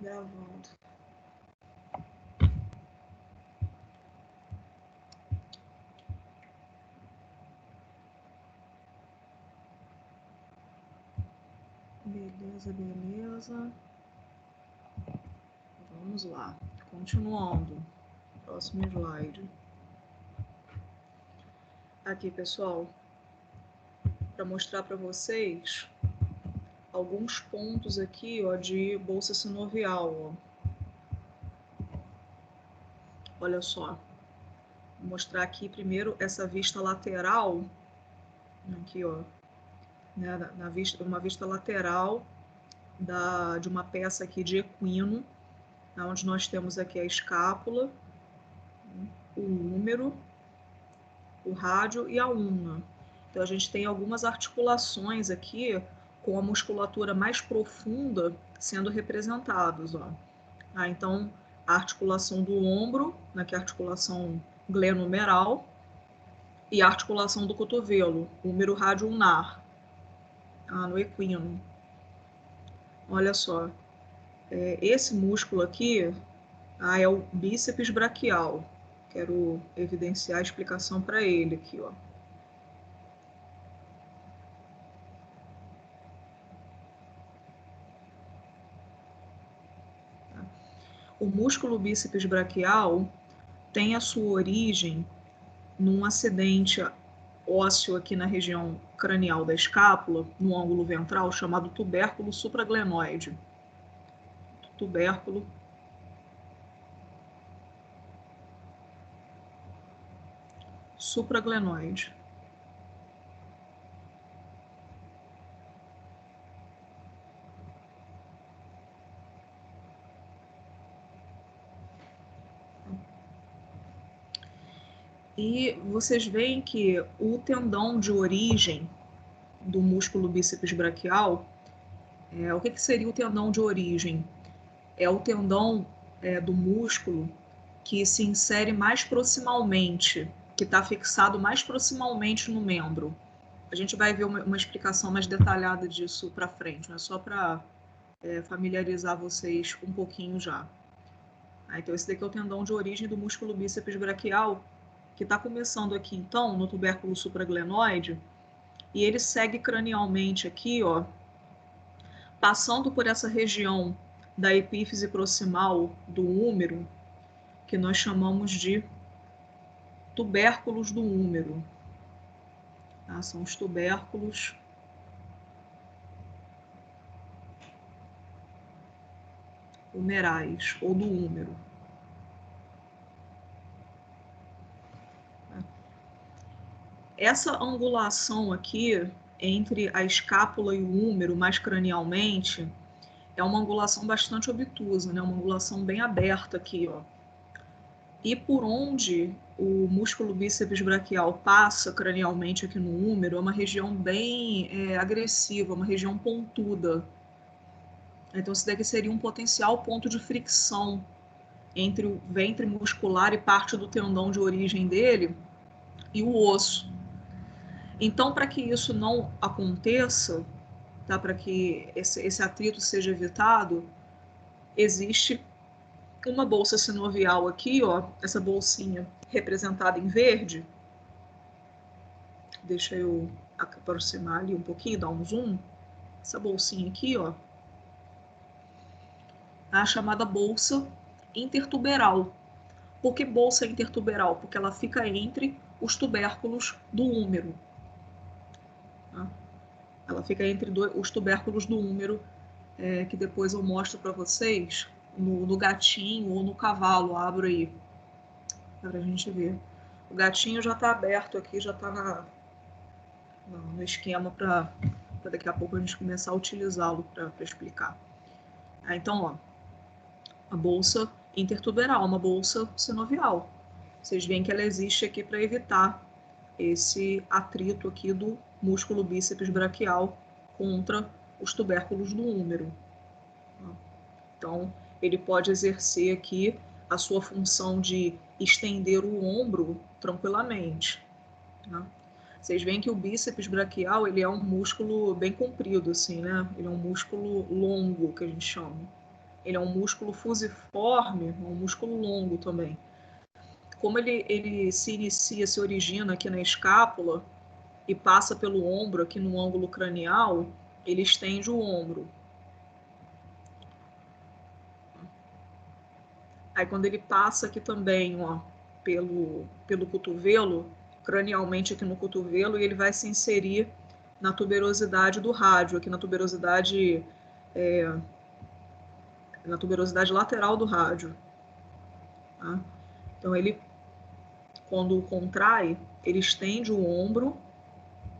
Gravando. Beleza, beleza. Vamos lá. Continuando. Próximo slide. Aqui, pessoal, para mostrar para vocês alguns pontos aqui, ó, de bolsa sinovial, ó. Olha só. Vou mostrar aqui primeiro essa vista lateral, aqui, ó, né, uma vista lateral de uma peça aqui de equino, onde nós temos aqui a escápula, o húmero, o rádio e a ulna. Então a gente tem algumas articulações aqui com a musculatura mais profunda sendo representados, ó. Então a articulação do ombro, né, que é a articulação glenomeral, e a articulação do cotovelo, húmero rádio ulnar, no equino. Olha só, esse músculo aqui é o bíceps braquial. Quero evidenciar a explicação para ele aqui, ó. O músculo bíceps braquial tem a sua origem num acidente ósseo aqui na região cranial da escápula, no ângulo ventral, chamado tubérculo supraglenoide. Tubérculo supraglenoide. E vocês veem que o tendão de origem do músculo bíceps braquial, o que seria o tendão de origem? É o tendão do músculo que se insere mais proximalmente, que está fixado mais proximalmente no membro. A gente vai ver uma explicação mais detalhada disso para frente, né? Só para familiarizar vocês um pouquinho já. Então esse daqui é o tendão de origem do músculo bíceps braquial, que está começando aqui então no tubérculo supraglenoide, e ele segue cranialmente aqui, ó, passando por essa região da epífise proximal do húmero, que nós chamamos de tubérculos do húmero. São os tubérculos humerais, ou do húmero. Essa angulação aqui entre a escápula e o húmero, mais cranialmente, é uma angulação bastante obtusa, né? Uma angulação bem aberta aqui, ó. E por onde o músculo bíceps braquial passa cranialmente aqui no húmero, é uma região bem agressiva, uma região pontuda. Então, esse daqui seria um potencial ponto de fricção entre o ventre muscular e parte do tendão de origem dele e o osso. Então, para que isso não aconteça, tá, para que esse atrito seja evitado, existe uma bolsa sinovial aqui, ó, essa bolsinha representada em verde. Deixa eu aproximar ali um pouquinho, dar um zoom. Essa bolsinha aqui, ó, é a chamada bolsa intertuberal. Por que bolsa intertuberal? Porque ela fica entre os tubérculos do húmero. Ela fica entre os tubérculos do húmero, que depois eu mostro para vocês no gatinho ou no cavalo. Abro aí para a gente ver. O gatinho já está aberto aqui, já está no esquema para daqui a pouco a gente começar a utilizá-lo para explicar. Então, ó, a bolsa intertuberal, uma bolsa sinovial. Vocês veem que ela existe aqui para evitar esse atrito aqui do músculo bíceps braquial contra os tubérculos do húmero. Então, ele pode exercer aqui a sua função de estender o ombro tranquilamente. Vocês veem que o bíceps braquial, ele é um músculo bem comprido, assim, né? Ele é um músculo longo, que a gente chama. ele é um músculo fusiforme, um músculo longo também. Como ele se inicia, se origina aqui na escápula e passa pelo ombro aqui no ângulo cranial, ele estende o ombro. Aí quando ele passa aqui também, ó, pelo cotovelo, cranialmente aqui no cotovelo, e ele vai se inserir na tuberosidade do rádio, aqui na tuberosidade lateral do rádio. Tá? Então ele, quando contrai, ele estende o ombro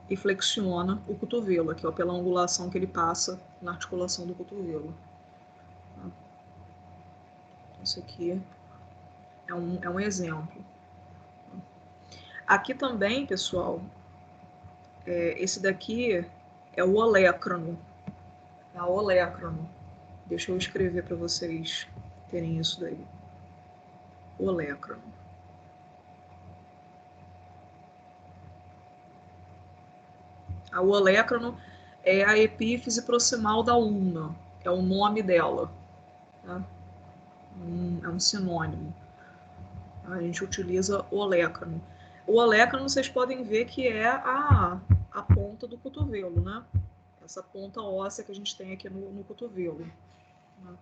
e flexiona o cotovelo, aqui ó, pela angulação que ele passa na articulação do cotovelo. Tá? Isso aqui é um exemplo. Aqui também, pessoal, esse daqui é o olécrano. É o olécrano. Deixa eu escrever para vocês terem isso daí. Olécrano. O olécrano é a epífise proximal da ulna, é o nome dela. Tá? É um sinônimo. A gente utiliza olécrano. O olécrano, vocês podem ver que é a ponta do cotovelo, né? Essa ponta óssea que a gente tem aqui no cotovelo. Né?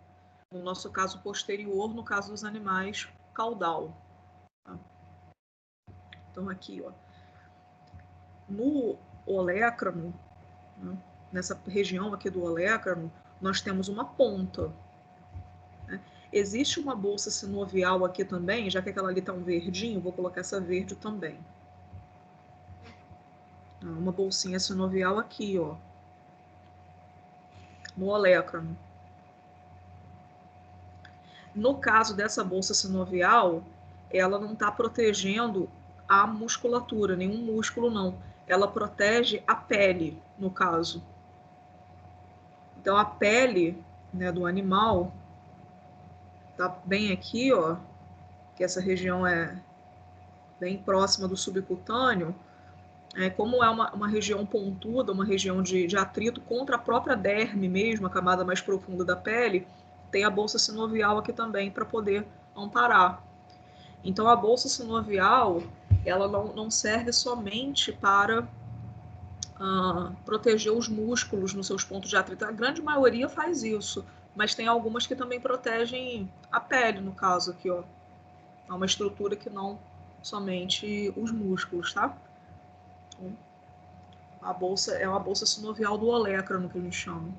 No nosso caso posterior, no caso dos animais, caudal. Tá? Então aqui, ó, no olécrano, né, nessa região aqui do olécrano, nós temos uma ponta. Né? Existe uma bolsa sinovial aqui também, já que aquela ali está um verdinho, vou colocar essa verde também. Uma bolsinha sinovial aqui, ó, no olécrano. No caso dessa bolsa sinovial, ela não está protegendo a musculatura, nenhum músculo não. Ela protege a pele, no caso. Então, a pele, né, do animal tá bem aqui, ó, que essa região é bem próxima do subcutâneo. Como é uma região pontuda, uma região de atrito contra a própria derme mesmo, a camada mais profunda da pele, tem a bolsa sinovial aqui também para poder amparar. Então, a bolsa sinovial, ela não serve somente para proteger os músculos nos seus pontos de atrito. A grande maioria faz isso, mas tem algumas que também protegem a pele, no caso aqui, ó. É uma estrutura que não somente os músculos, tá? Então, a bolsa é uma bolsa sinovial do olécrano, que a gente chama.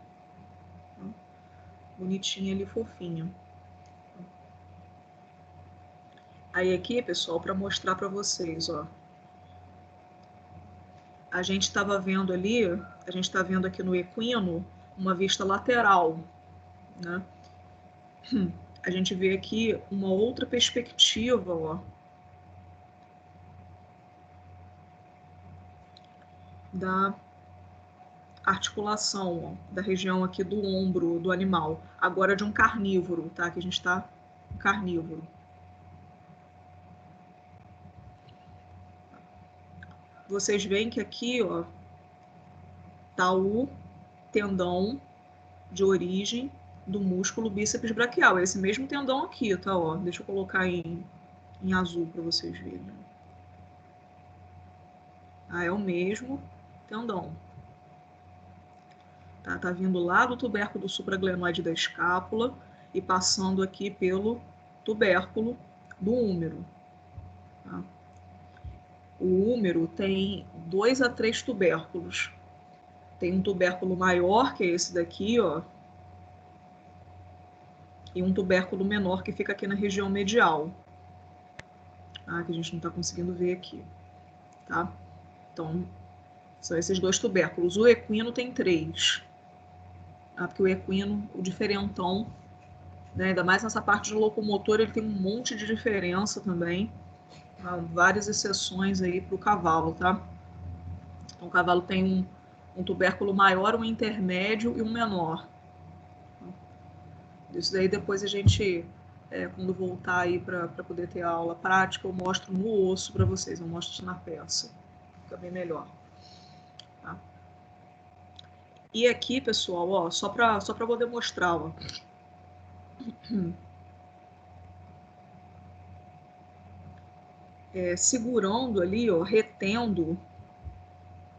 Bonitinha ali, fofinha. Aí aqui, pessoal, para mostrar para vocês, ó. A gente estava vendo ali, a gente está vendo aqui no equino, uma vista lateral, né? A gente vê aqui uma outra perspectiva, ó, da articulação, ó, da região aqui do ombro do animal, agora de um carnívoro, tá? Que a gente está carnívoro. Vocês veem que aqui, ó, tá o tendão de origem do músculo bíceps braquial. Esse mesmo tendão aqui, tá? Ó, deixa eu colocar em azul para vocês verem. É o mesmo tendão. Tá vindo lá do tubérculo supraglenoide da escápula e passando aqui pelo tubérculo do úmero. Tá? O úmero tem 2 a 3 tubérculos. Tem um tubérculo maior, que é esse daqui, ó, e um tubérculo menor que fica aqui na região medial, tá? Que a gente não está conseguindo ver aqui. Tá? Então, são esses 2 tubérculos. O equino tem 3. Tá? Porque o equino, o diferentão, né, ainda mais nessa parte de locomotor, ele tem um monte de diferença também. Tá? Várias exceções aí para o cavalo, tá? Então, o cavalo tem um tubérculo maior, um intermédio e um menor. Isso daí depois a gente, quando voltar aí para poder ter a aula prática, eu mostro no osso para vocês, eu mostro isso na peça. Fica bem melhor. Tá? E aqui, pessoal, ó, só para poder mostrar, ó, segurando ali, ó, retendo,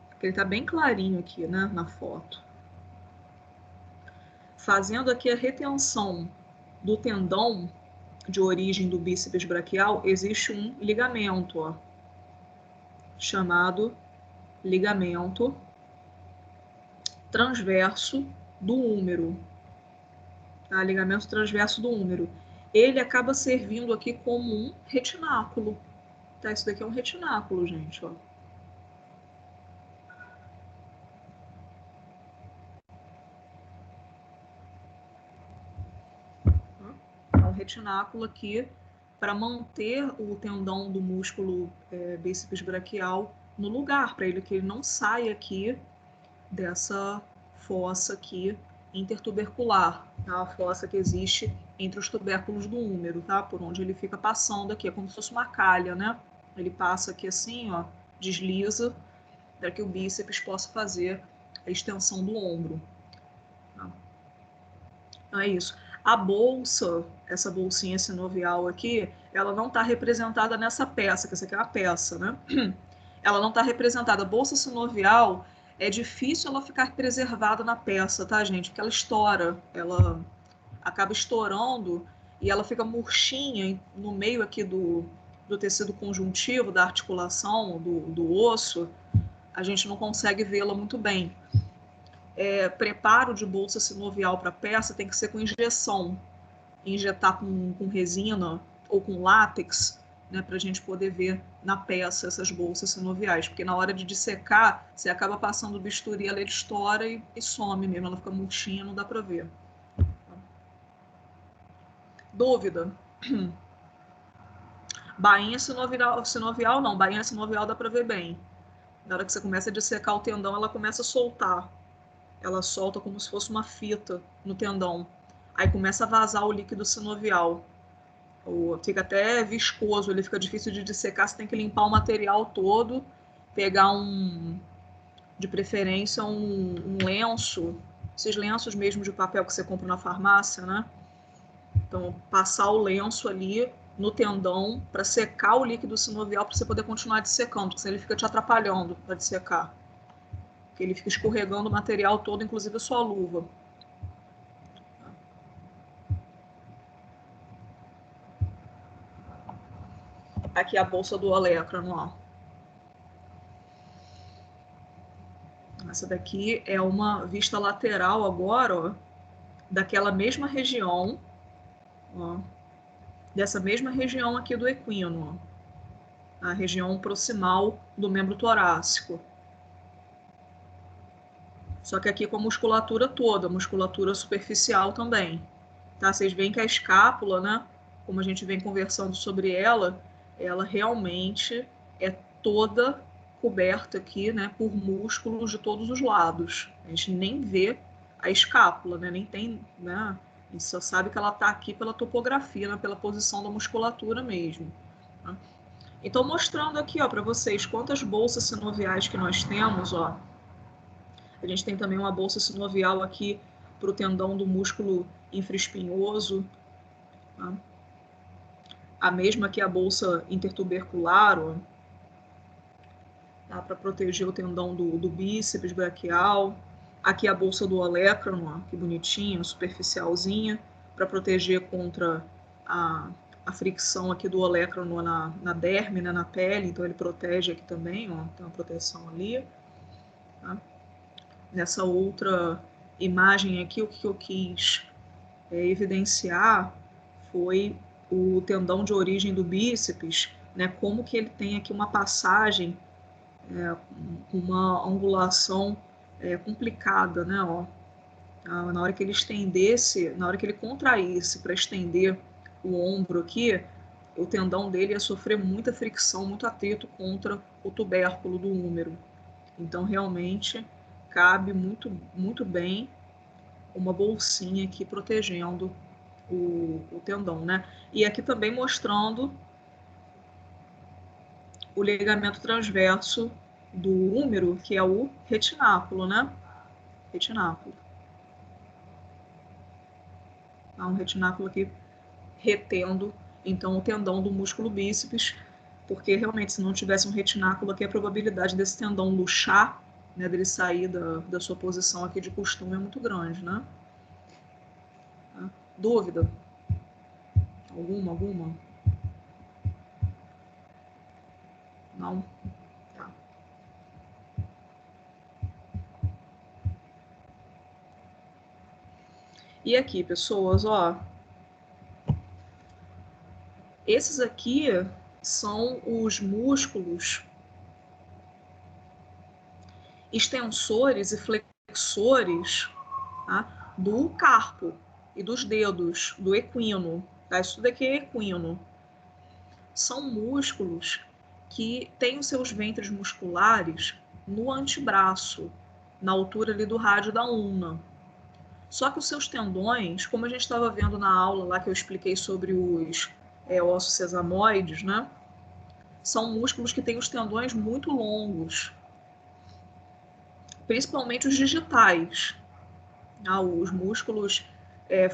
porque ele tá bem clarinho aqui, né, na foto. Fazendo aqui a retenção do tendão de origem do bíceps braquial, existe um ligamento, ó, chamado ligamento transverso do húmero, tá? Ligamento transverso do húmero. Ele acaba servindo aqui como um retináculo, tá? Isso daqui é um retináculo, gente, ó. É um retináculo aqui para manter o tendão do músculo bíceps braquial no lugar, para ele que ele não saia aqui dessa fossa aqui intertubercular, tá? A fossa que existe entre os tubérculos do húmero, tá? Por onde ele fica passando aqui, é como se fosse uma calha, né? Ele passa aqui assim, ó, desliza, para que o bíceps possa fazer a extensão do ombro. Tá? Então é isso. A bolsa, essa bolsinha sinovial aqui, ela não está representada nessa peça, que essa aqui é uma peça, né? Ela não está representada. A bolsa sinovial é difícil ela ficar preservada na peça, tá, gente? Porque ela estoura, ela acaba estourando e ela fica murchinha no meio aqui do tecido conjuntivo, da articulação, do osso. A gente não consegue vê-la muito bem. Preparo de bolsa sinovial para peça tem que ser com injeção. Injetar com resina ou com látex, né, para a gente poder ver na peça essas bolsas sinoviais, porque na hora de dissecar, você acaba passando o bisturi, ela estoura e some mesmo, ela fica murchinha, não dá para ver. Dúvida? Bainha sinovial não, bainha sinovial dá para ver bem. Na hora que você começa a dissecar o tendão, ela começa a soltar. Ela solta como se fosse uma fita no tendão. Aí começa a vazar o líquido sinovial. Fica até viscoso, ele fica difícil de dissecar, você tem que limpar o material todo, pegar de preferência um lenço, esses lenços mesmo de papel que você compra na farmácia, né? Então, passar o lenço ali no tendão para secar o líquido sinovial para você poder continuar dissecando, porque senão ele fica te atrapalhando para dissecar. Porque ele fica escorregando o material todo, inclusive a sua luva. Aqui a bolsa do olecrano, ó. Essa daqui é uma vista lateral agora, ó, daquela mesma região, ó, dessa mesma região aqui do equino, ó, a região proximal do membro torácico. Só que aqui com a musculatura toda, musculatura superficial também. Tá? Vocês veem que a escápula, né, como a gente vem conversando sobre ela realmente é toda coberta aqui, né, por músculos de todos os lados. A gente nem vê a escápula, né, nem tem, né, a gente só sabe que ela está aqui pela topografia, né, pela posição da musculatura mesmo. Tá? Então, mostrando aqui, ó, para vocês quantas bolsas sinoviais que nós temos, ó. A gente tem também uma bolsa sinovial aqui para o tendão do músculo infraespinhoso, tá? A mesma que a bolsa intertubercular, ó, tá? Para proteger o tendão do bíceps braquial. Aqui a bolsa do olecrano, ó, que bonitinha, superficialzinha, para proteger contra a fricção aqui do olecrano na derme, né, na pele, então ele protege aqui também, ó, tem uma proteção ali. Tá? Nessa outra imagem aqui, o que eu quis evidenciar foi o tendão de origem do bíceps, né, como que ele tem aqui uma passagem, uma angulação complicada, né, ó. Na hora que ele estendesse, na hora que ele contraísse para estender o ombro aqui, o tendão dele ia sofrer muita fricção, muito atrito contra o tubérculo do húmero. Então, realmente, cabe muito, muito bem uma bolsinha aqui protegendo o tendão, né? E aqui também mostrando o ligamento transverso do húmero, que é o retináculo, né? Retináculo. Há um retináculo aqui retendo, então, o tendão do músculo bíceps, porque realmente, se não tivesse um retináculo aqui, a probabilidade desse tendão luxar, né, dele sair da sua posição aqui de costume é muito grande, né? Tá? Dúvida? Alguma? Não? Tá. E aqui, pessoas, ó, esses aqui são os músculos extensores e flexores, tá, do carpo e dos dedos, do equino. Tá? Isso tudo aqui é equino. São músculos que têm os seus ventres musculares no antebraço, na altura ali do rádio da ulna. Só que os seus tendões, como a gente estava vendo na aula lá que eu expliquei sobre os ossos sesamoides, né? São músculos que têm os tendões muito longos, principalmente os digitais. Os músculos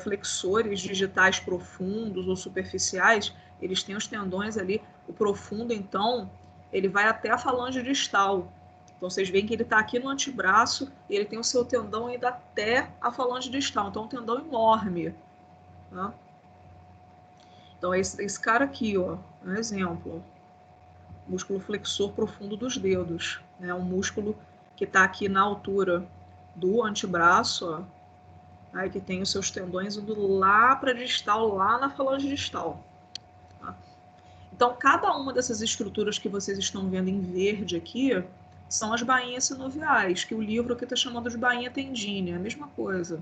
flexores digitais profundos ou superficiais, eles têm os tendões ali, o profundo, então, ele vai até a falange distal. Então, vocês veem que ele está aqui no antebraço e ele tem o seu tendão indo até a falange distal. Então, é um tendão enorme. Tá? Então, esse cara aqui, ó, é um exemplo. Músculo flexor profundo dos dedos. É um músculo que está aqui na altura do antebraço, ó, aí que tem os seus tendões indo lá para distal, lá na falange distal. Tá? Então, cada uma dessas estruturas que vocês estão vendo em verde aqui são as bainhas sinoviais, que o livro aqui está chamando de bainha tendínea, é a mesma coisa.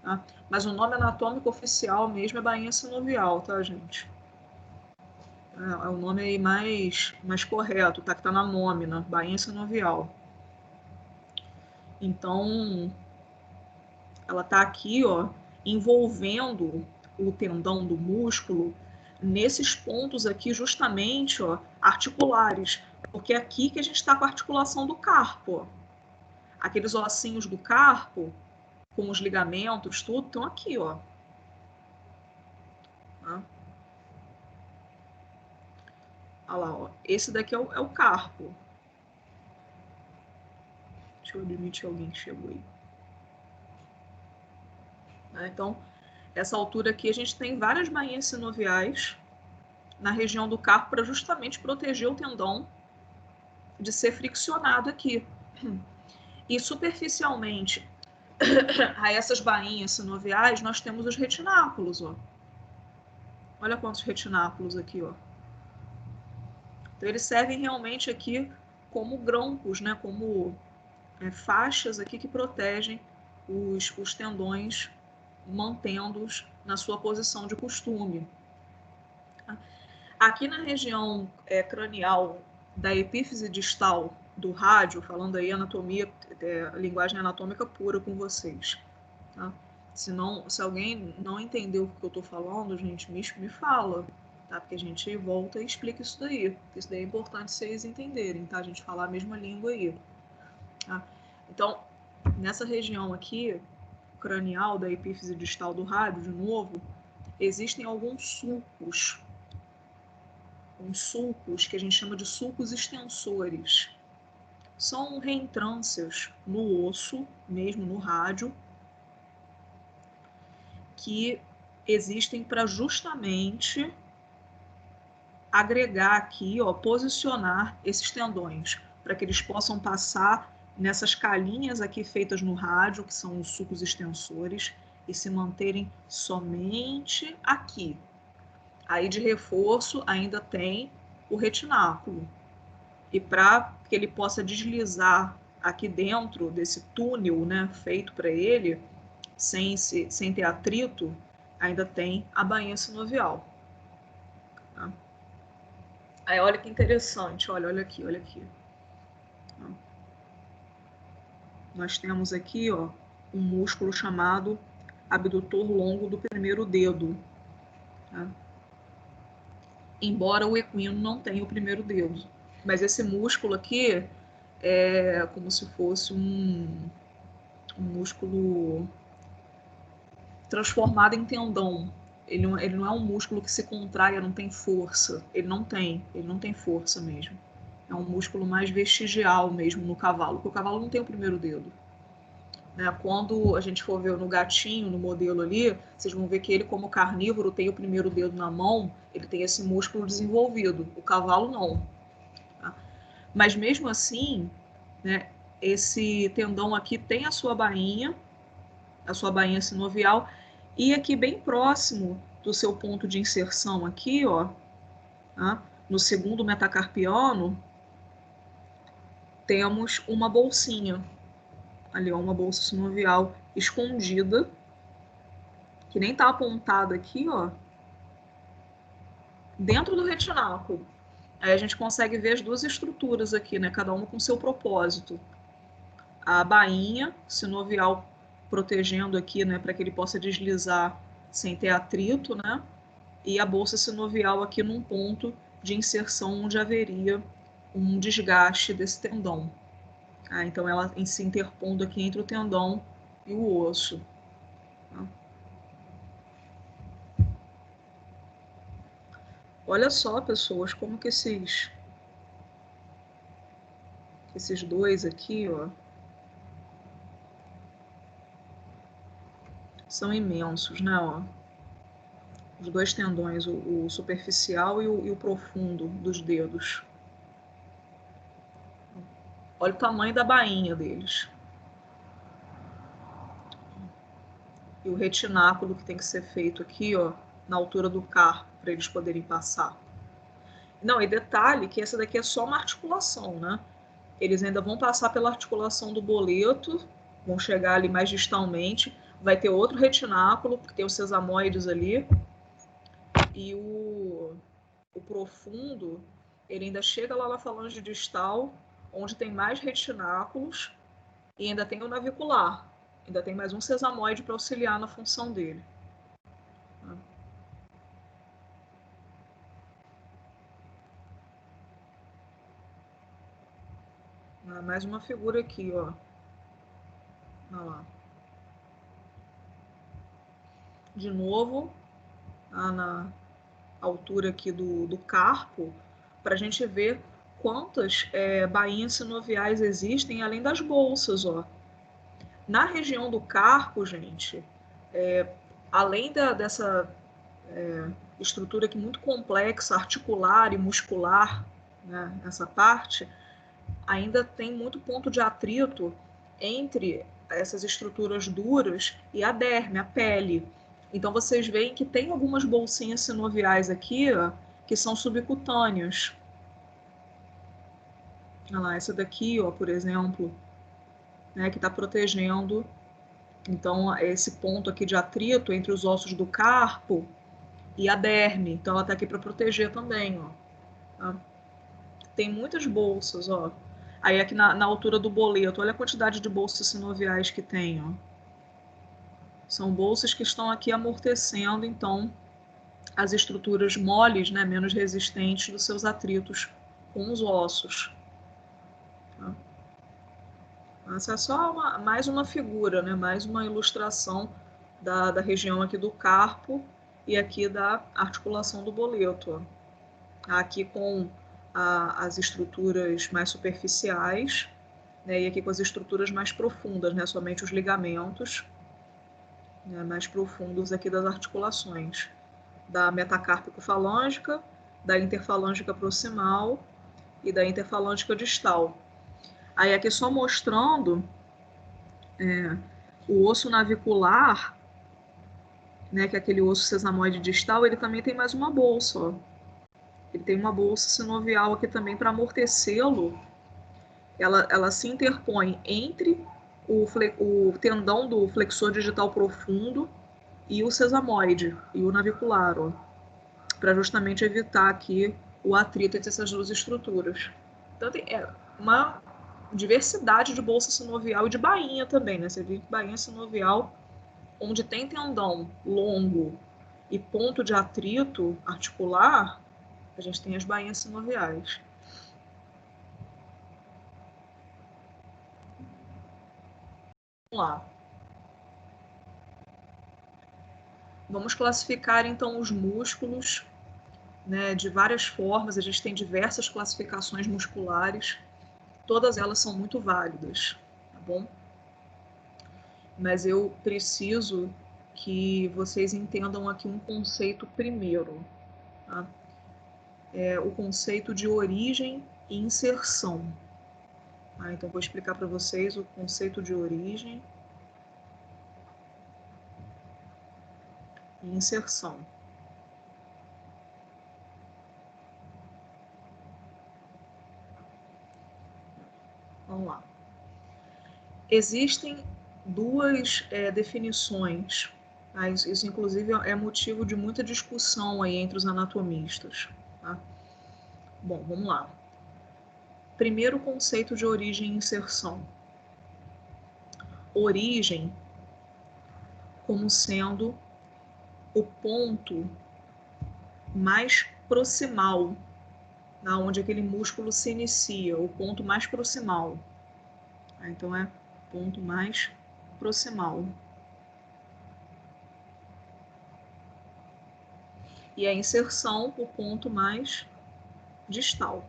Tá? Mas o nome anatômico oficial mesmo é bainha sinovial, tá, gente? É o nome aí mais correto, tá? Que está na nómina, bainha sinovial. Então, ela está aqui, ó, envolvendo o tendão do músculo nesses pontos aqui, justamente, ó, articulares, porque é aqui que a gente está com a articulação do carpo. Ó. Aqueles ossinhos do carpo, com os ligamentos, tudo, estão aqui, ó. Tá? Olha lá, ó. Esse daqui é o carpo. Deixa eu admitir alguém que chegou aí. Tá? Então, essa altura aqui a gente tem várias bainhas sinoviais na região do carpo para justamente proteger o tendão de ser friccionado aqui. E superficialmente a essas bainhas sinoviais nós temos os retináculos, ó. Olha quantos retináculos aqui, ó. Então eles servem realmente aqui como grampos, né? Como faixas aqui que protegem os tendões, mantendo-os na sua posição de costume. Aqui na região cranial da epífise distal do rádio, falando aí anatomia, linguagem anatômica pura com vocês. Tá? Se alguém não entendeu o que eu estou falando, gente, me fala, tá? Porque a gente volta e explica isso daí. Isso daí é importante vocês entenderem, tá? A gente falar a mesma língua aí. Tá? Então, nessa região aqui, cranial da epífise distal do rádio, de novo, existem alguns sulcos. Uns sulcos que a gente chama de sulcos extensores. São reentrâncias no osso, mesmo no rádio, que existem para justamente agregar aqui, ó, posicionar esses tendões, para que eles possam passar nessas calinhas aqui feitas no rádio, que são os sulcos extensores, e se manterem somente aqui. Aí de reforço ainda tem o retináculo. E para que ele possa deslizar aqui dentro desse túnel, né, feito para ele, sem ter atrito, ainda tem a bainha sinovial. Tá? Aí olha que interessante, olha aqui, olha aqui. Nós temos aqui, ó, um músculo chamado abdutor longo do primeiro dedo. Tá? Embora o equino não tenha o primeiro dedo. Mas esse músculo aqui é como se fosse um músculo transformado em tendão. Ele não é um músculo que se contrai, não tem força. Ele não tem força mesmo. É um músculo mais vestigial mesmo no cavalo, porque o cavalo não tem o primeiro dedo. Né? Quando a gente for ver no gatinho, no modelo ali, vocês vão ver que ele, como carnívoro, tem o primeiro dedo na mão, ele tem esse músculo desenvolvido. O cavalo não. Tá? Mas mesmo assim, né, esse tendão aqui tem a sua bainha sinovial, e aqui bem próximo do seu ponto de inserção aqui, ó, tá? No segundo metacarpiano, temos uma bolsinha, ali ó, uma bolsa sinovial escondida, que nem tá apontada aqui, ó, dentro do retináculo. Aí a gente consegue ver as duas estruturas aqui, né, cada uma com seu propósito. A bainha sinovial protegendo aqui, né, para que ele possa deslizar sem ter atrito, né? E a bolsa sinovial aqui num ponto de inserção onde haveria um desgaste desse tendão. Ah, então ela se interpondo aqui entre o tendão e o osso. Tá? Olha só, pessoas, como que esses dois aqui, ó, são imensos, né? Ó? Os dois tendões, o superficial e o profundo dos dedos. Olha o tamanho da bainha deles. E o retináculo que tem que ser feito aqui, ó, na altura do carpo, para eles poderem passar. Não, e detalhe que essa daqui é só uma articulação, né? Eles ainda vão passar pela articulação do boleto, vão chegar ali mais distalmente, vai ter outro retináculo, porque tem os sesamoides ali, e o profundo, ele ainda chega lá na falange distal, onde tem mais retináculos, e ainda tem o navicular, ainda tem mais um sesamoide para auxiliar na função dele. Mais uma figura aqui, ó. Olha lá. De novo, na altura aqui do carpo, para a gente ver quantas bainhas sinoviais existem, além das bolsas, ó. Na região do carpo, gente, além dessa estrutura aqui muito complexa, articular e muscular, né, essa parte, ainda tem muito ponto de atrito entre essas estruturas duras e a derme, a pele. Então vocês veem que tem algumas bolsinhas sinoviais aqui, ó, que são subcutâneas. Olha lá, essa daqui, ó, por exemplo, né, que está protegendo. Então, esse ponto aqui de atrito entre os ossos do carpo e a derme. Então, ela está aqui para proteger também, ó. Tá? Tem muitas bolsas, ó. Aí aqui na altura do boleto, olha a quantidade de bolsas sinoviais que tem, ó. São bolsas que estão aqui amortecendo, então, as estruturas moles, né, menos resistentes dos seus atritos com os ossos. Tá? Essa é só mais uma figura, né, mais uma ilustração da região aqui do carpo e aqui da articulação do boleto. Ó. Aqui com as estruturas mais superficiais, né, e aqui com as estruturas mais profundas, né, somente os ligamentos, né, mais profundos aqui das articulações, da metacárpico-falângica, da interfalângica proximal e da interfalângica distal. Aí aqui só mostrando o osso navicular, né, que é aquele osso sesamoide distal, ele também tem mais uma bolsa, ó. Ele tem uma bolsa sinovial aqui também para amortecê-lo. Ela se interpõe entre o tendão do flexor digital profundo e o sesamoide e o navicular, para justamente evitar aqui o atrito entre essas duas estruturas. Então tem uma diversidade de bolsa sinovial e de bainha também, né? Você viu bainha sinovial onde tem tendão longo e ponto de atrito articular, a gente tem as bainhas sinoviais. Vamos lá. Vamos classificar, então, os músculos, né, de várias formas. A gente tem diversas classificações musculares. Todas elas são muito válidas, tá bom? Mas eu preciso que vocês entendam aqui um conceito primeiro, tá? É o conceito de origem e inserção. Tá? Então, vou explicar para vocês o conceito de origem e inserção. Vamos lá. Existem duas definições, tá? Isso, inclusive, é motivo de muita discussão aí entre os anatomistas. Tá? Bom, vamos lá. Primeiro conceito de origem e inserção. Origem como sendo o ponto mais proximal, na onde aquele músculo se inicia, o ponto mais proximal. Então, é ponto mais proximal. E a inserção, o ponto mais distal.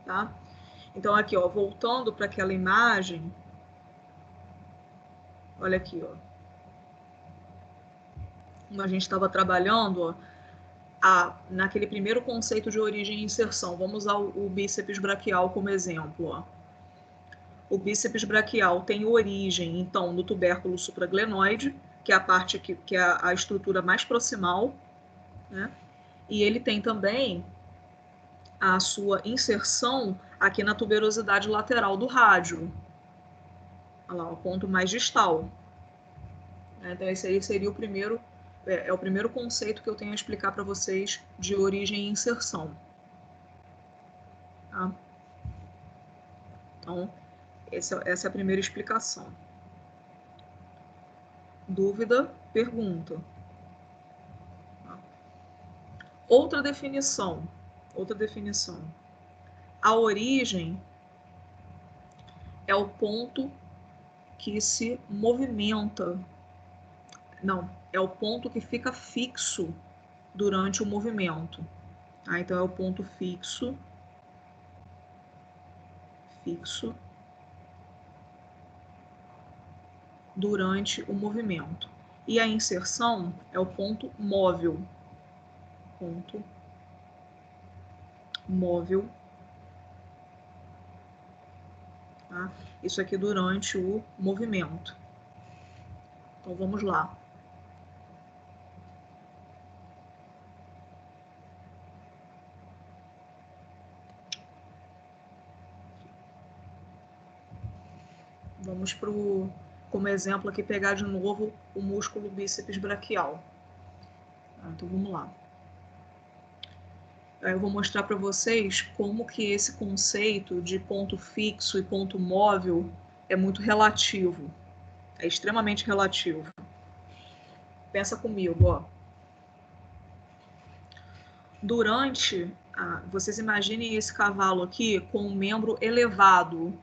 Tá? Então, aqui, ó, voltando para aquela imagem, olha aqui, ó. Como a gente estava trabalhando, ó, naquele primeiro conceito de origem e inserção, vamos usar o bíceps braquial como exemplo, ó. O bíceps braquial tem origem, então, no tubérculo supraglenoide, que é a parte que é a estrutura mais proximal, né? E ele tem também a sua inserção aqui na tuberosidade lateral do rádio. Olha lá, o ponto mais distal. Então, esse aí seria o primeiro, é o primeiro conceito que eu tenho a explicar para vocês de origem e inserção. Tá? Então, essa é a primeira explicação. Dúvida? Pergunta. Tá? Outra definição. A origem é o ponto que se movimenta. Não, é o ponto que fica fixo durante o movimento. Tá? Então, é o ponto fixo durante o movimento. E a inserção é o ponto móvel. Ponto móvel. Tá? Isso aqui durante o movimento. Então, vamos lá. Vamos como exemplo aqui, pegar de novo o músculo bíceps braquial. Então, vamos lá. Eu vou mostrar para vocês como que esse conceito de ponto fixo e ponto móvel é muito relativo. É extremamente relativo. Pensa comigo, ó. Vocês imaginem esse cavalo aqui com um membro elevado.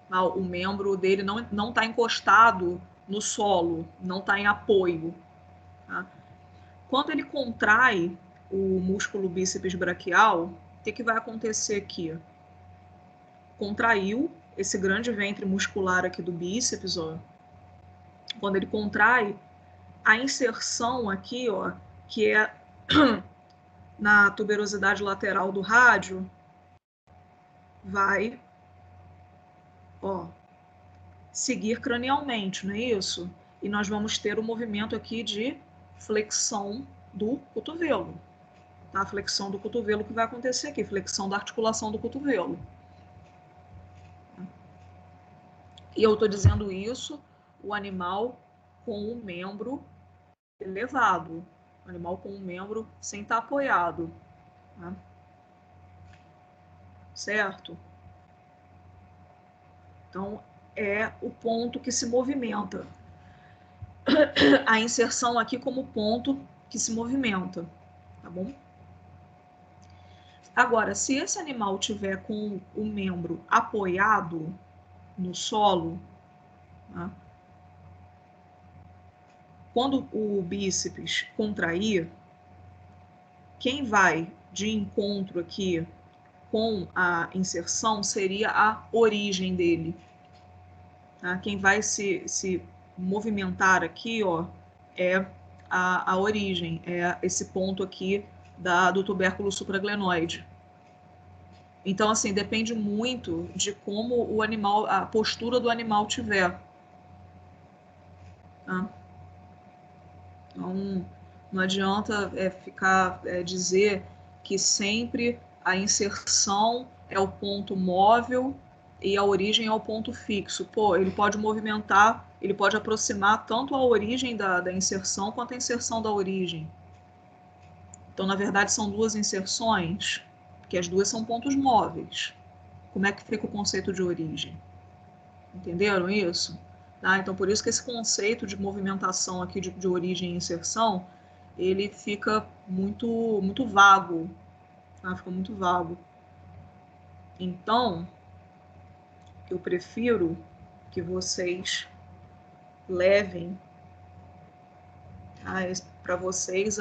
O membro dele não está encostado no solo, não está em apoio. Tá? Quando ele contrai o músculo bíceps braquial, o que vai acontecer aqui? Contraiu esse grande ventre muscular aqui do bíceps, ó. Quando ele contrai, a inserção aqui, ó, que é na tuberosidade lateral do rádio, vai, ó, seguir cranialmente, não é isso? E nós vamos ter o movimento aqui de flexão do cotovelo. Tá? A flexão do cotovelo que vai acontecer aqui, flexão da articulação do cotovelo. E eu estou dizendo isso, o animal com o membro elevado, o animal com o membro sem estar apoiado. Tá? Certo? Então, é o ponto que se movimenta. A inserção aqui como ponto que se movimenta, tá bom? Agora, se esse animal tiver com o membro apoiado no solo, tá? Quando o bíceps contrair, quem vai de encontro aqui com a inserção seria a origem dele. Tá? Quem vai se movimentar aqui, ó, é a origem, é esse ponto aqui do tubérculo supraglenoide. Então, assim, depende muito de como o animal, a postura do animal tiver. Tá? Então, não adianta dizer que sempre a inserção é o ponto móvel e a origem é o ponto fixo. Pô, ele pode movimentar, ele pode aproximar tanto a origem da inserção quanto a inserção da origem. Então, na verdade, são duas inserções, porque as duas são pontos móveis. Como é que fica o conceito de origem? Entenderam isso? Tá? Então, por isso que esse conceito de movimentação aqui de origem e inserção, ele fica muito vago. Tá? Fica muito vago. Então, eu prefiro que vocês levem para vocês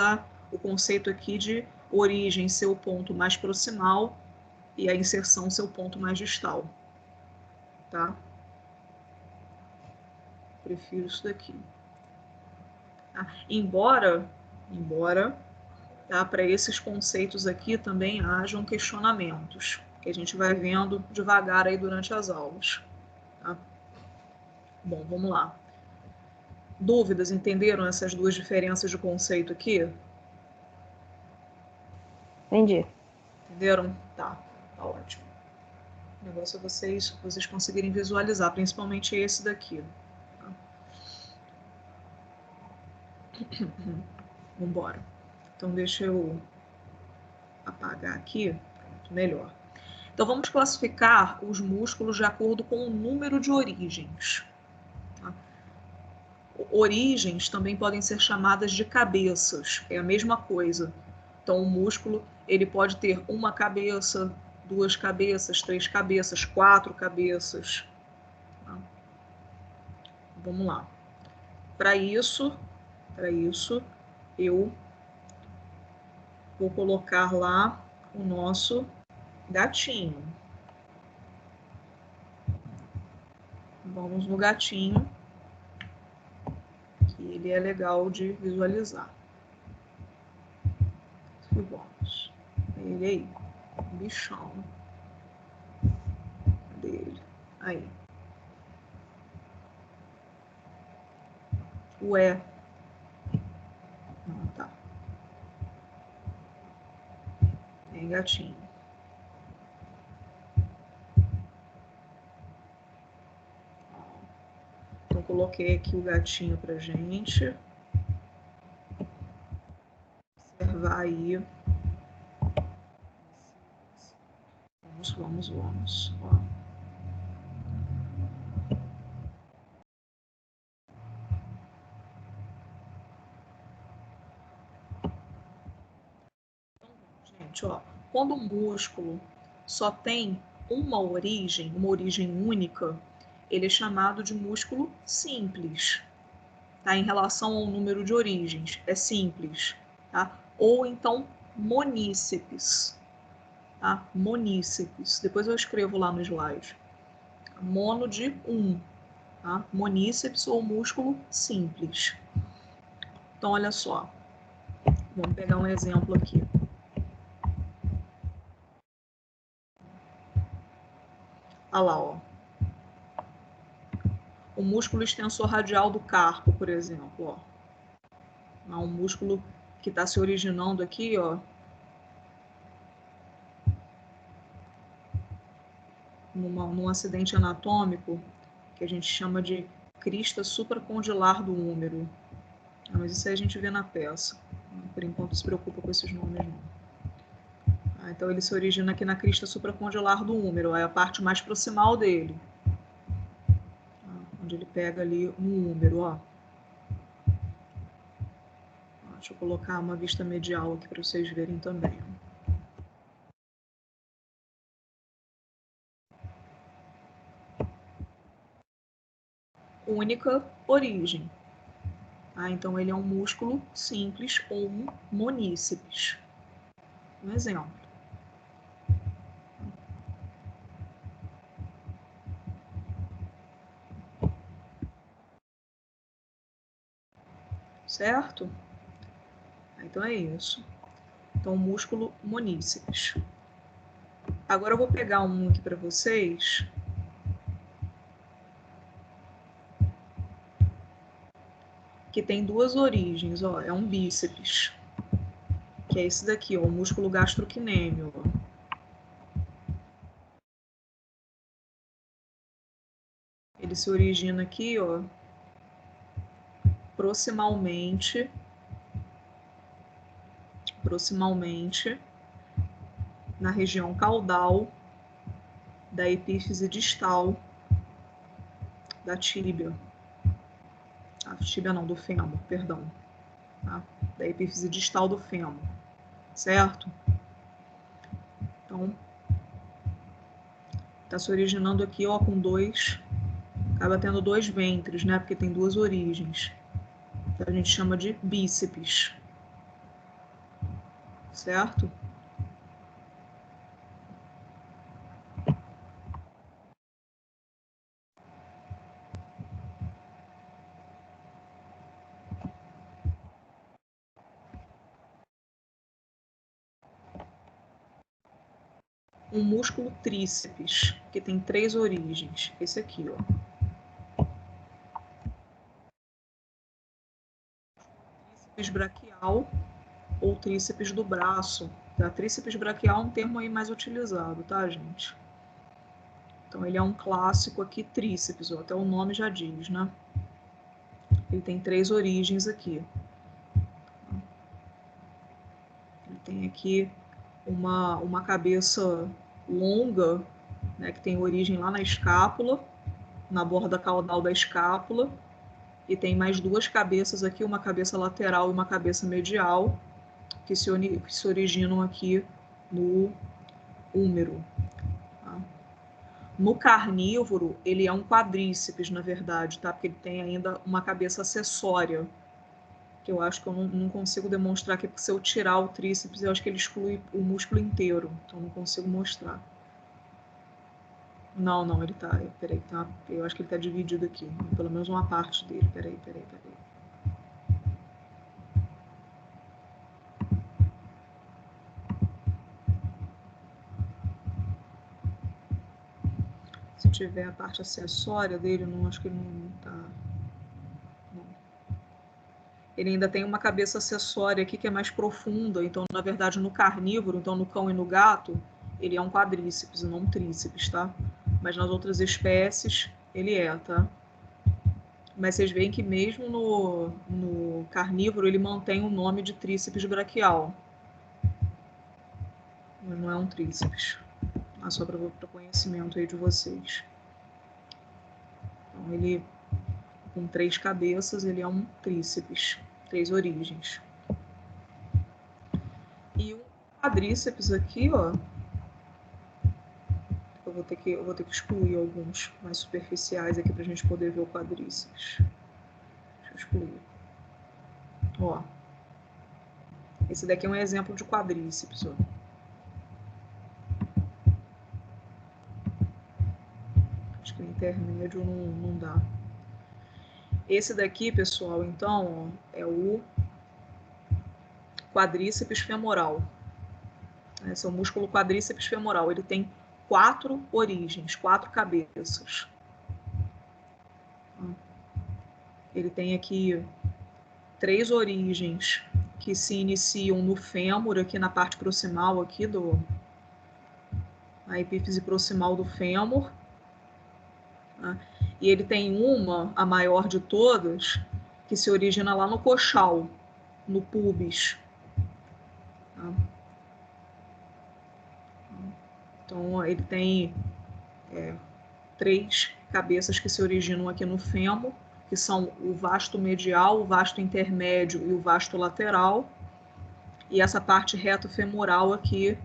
o conceito aqui de origem ser o ponto mais proximal e a inserção ser o ponto mais distal. Tá? Prefiro isso daqui. Tá? Embora tá, para esses conceitos aqui também hajam questionamentos, que a gente vai vendo devagar aí durante as aulas. Tá? Bom, vamos lá. Dúvidas? Entenderam essas duas diferenças de conceito aqui? Entendi. Entenderam? Tá ótimo. O negócio é vocês conseguirem visualizar, principalmente esse daqui. Tá? Vamos embora. Então, deixa eu apagar aqui. Pronto, melhor. Então, vamos classificar os músculos de acordo com o número de origens. Tá? Origens também podem ser chamadas de cabeças, é a mesma coisa. Então, o músculo ele pode ter uma cabeça, duas cabeças, três cabeças, quatro cabeças. Tá? Vamos lá. Para isso, eu vou colocar lá o nosso gatinho. Vamos no gatinho, que ele é legal de visualizar. E vamos. Ele aí, o bichão dele. Aí. Ué. Não, tá. Tem gatinho. Então, coloquei aqui o gatinho pra gente. Observar aí. Vamos. Ó. Gente, ó, quando um músculo só tem uma origem única, ele é chamado de músculo simples, tá? Em relação ao número de origens, é simples, tá? Ou então moníceps, tá? Moníceps. Depois eu escrevo lá no slide. Mono de um, tá? Moníceps ou músculo simples. Então, olha só. Vamos pegar um exemplo aqui. Olha lá, ó. O músculo extensor radial do carpo, por exemplo, ó. É um músculo que está se originando aqui, ó. Num acidente anatômico, que a gente chama de crista supracondilar do húmero. Mas isso aí a gente vê na peça. Por enquanto, não se preocupa com esses nomes, não. Então, ele se origina aqui na crista supracondilar do húmero, é a parte mais proximal dele. Onde ele pega ali no húmero, ó. Deixa eu colocar uma vista medial aqui para vocês verem também. única origem. Tá? Então, ele é um músculo simples ou um moníceps. Um exemplo. Certo? Então, é isso. Então, músculo moníceps. Agora, eu vou pegar um aqui para vocês. Que tem duas origens, ó. É um bíceps. Que é esse daqui, ó. O músculo gastrocnêmio, ó. Ele se origina aqui, ó, proximalmente na região caudal da epífise distal da tíbia. A tíbia não, do fêmur, perdão. Tá? Da epífise distal do fêmur, certo? Então, tá se originando aqui, ó, com dois, acaba tendo dois ventres, né? Porque tem duas origens. Então, a gente chama de bíceps, certo? Um músculo tríceps, que tem três origens. Esse aqui, ó. Tríceps braquial ou tríceps do braço. Tá? Tríceps braquial é um termo aí mais utilizado, tá, gente? Então, ele é um clássico aqui, tríceps, ó, até o nome já diz, né? Ele tem três origens aqui. Ele tem aqui uma cabeça longa, né, que tem origem lá na escápula, na borda caudal da escápula, e tem mais duas cabeças aqui, uma cabeça lateral e uma cabeça medial, que se originam aqui no húmero. Tá? No carnívoro, ele é um quadríceps, na verdade, tá? Porque ele tem ainda uma cabeça acessória, que eu acho que eu não consigo demonstrar aqui, porque se eu tirar o tríceps, eu acho que ele exclui o músculo inteiro, então não consigo mostrar. Não, ele tá, peraí, tá, eu acho que ele tá dividido aqui, pelo menos uma parte dele, peraí. Se tiver a parte acessória dele, não acho que ele não tá. Não. Ele ainda tem uma cabeça acessória aqui que é mais profunda, então, na verdade, no carnívoro, então no cão e no gato, ele é um quadríceps e não um tríceps, tá? Mas nas outras espécies, ele é, tá? Mas vocês veem que mesmo no carnívoro, ele mantém o nome de tríceps braquial. Mas não é um tríceps. Só para conhecimento aí de vocês. Então, ele, com três cabeças, ele é um tríceps, três origens. E o quadríceps aqui, ó, eu vou ter que excluir alguns mais superficiais aqui para a gente poder ver o quadríceps. Deixa eu excluir. Ó, esse daqui é um exemplo de quadríceps, ó. Acho que o intermédio não dá. Esse daqui, pessoal, então, ó, é o quadríceps femoral. Esse é o músculo quadríceps femoral. Ele tem 4 origens, 4 cabeças. Ele tem aqui 3 origens que se iniciam no fêmur, aqui na parte proximal aqui a epífise proximal do fêmur. E ele tem uma, a maior de todas, que se origina lá no coxal, no pubis. Então, ele tem 3 cabeças que se originam aqui no fêmur, que são o vasto medial, o vasto intermédio e o vasto lateral. E essa parte reto-femoral aqui,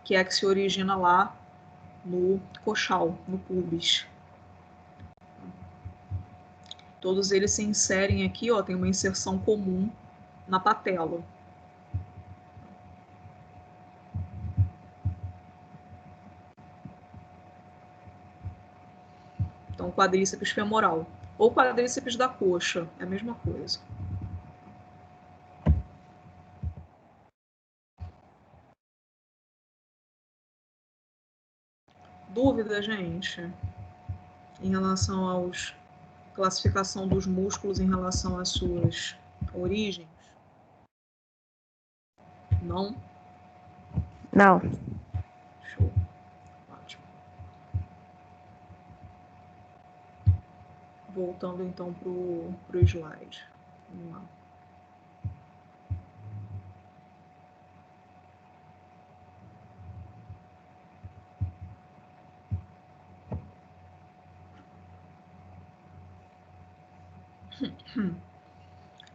que é a que se origina lá no coxal, no pubis. Todos eles se inserem aqui, ó, tem uma inserção comum na patela. Então, quadríceps femoral. Ou quadríceps da coxa, é a mesma coisa. Dúvida, gente, em relação aos classificação dos músculos em relação às suas origens? Não? Não. Show. Ótimo. Voltando então para o slide. Vamos lá.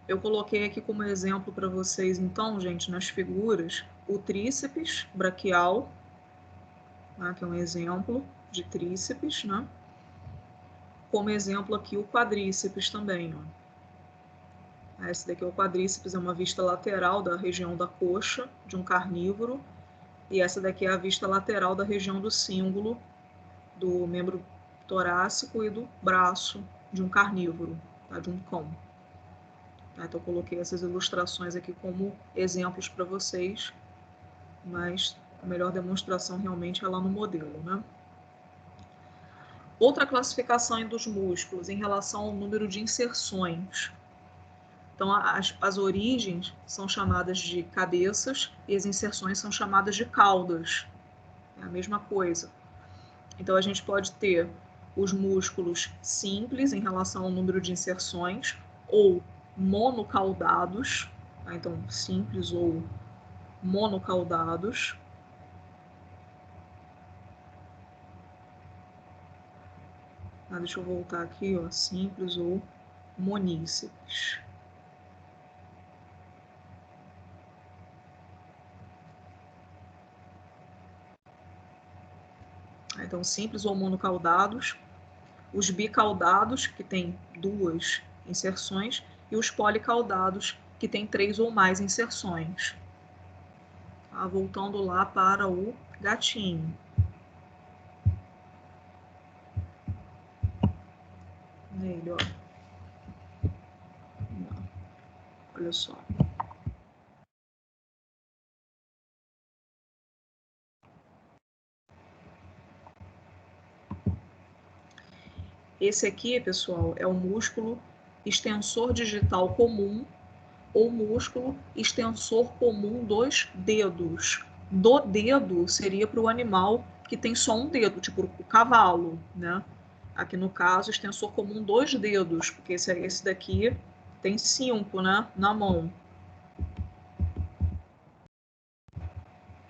Eu coloquei aqui como exemplo para vocês, então, gente, nas figuras, o tríceps braquial, né, que é um exemplo de tríceps, né? Como exemplo aqui o quadríceps também, ó. Esse daqui é o quadríceps, é uma vista lateral da região da coxa de um carnívoro, e essa daqui é a vista lateral da região do cíngulo do membro torácico e do braço de um carnívoro, tá? De um cão. Tá? Então eu coloquei essas ilustrações aqui como exemplos para vocês, mas a melhor demonstração realmente é lá no modelo, né? Outra classificação dos músculos em relação ao número de inserções. Então, as origens são chamadas de cabeças e as inserções são chamadas de caudas. É a mesma coisa. Então, a gente pode ter os músculos simples em relação ao número de inserções ou monocaudados, tá? Então, simples ou monocaudados. Deixa eu voltar aqui, ó, simples ou moníceps. Então, simples ou monocaudados, os bicaudados, que tem 2 inserções, e os policaudados, que tem 3 ou mais inserções. Tá? Voltando lá para o gatinho. Nele, ó. Olha só. Esse aqui, pessoal, é o músculo extensor digital comum ou músculo extensor comum dos dedos. Do dedo seria para o animal que tem só um dedo, tipo o cavalo, né? Aqui no caso, extensor comum dos dedos, porque esse daqui tem 5, né? Na mão.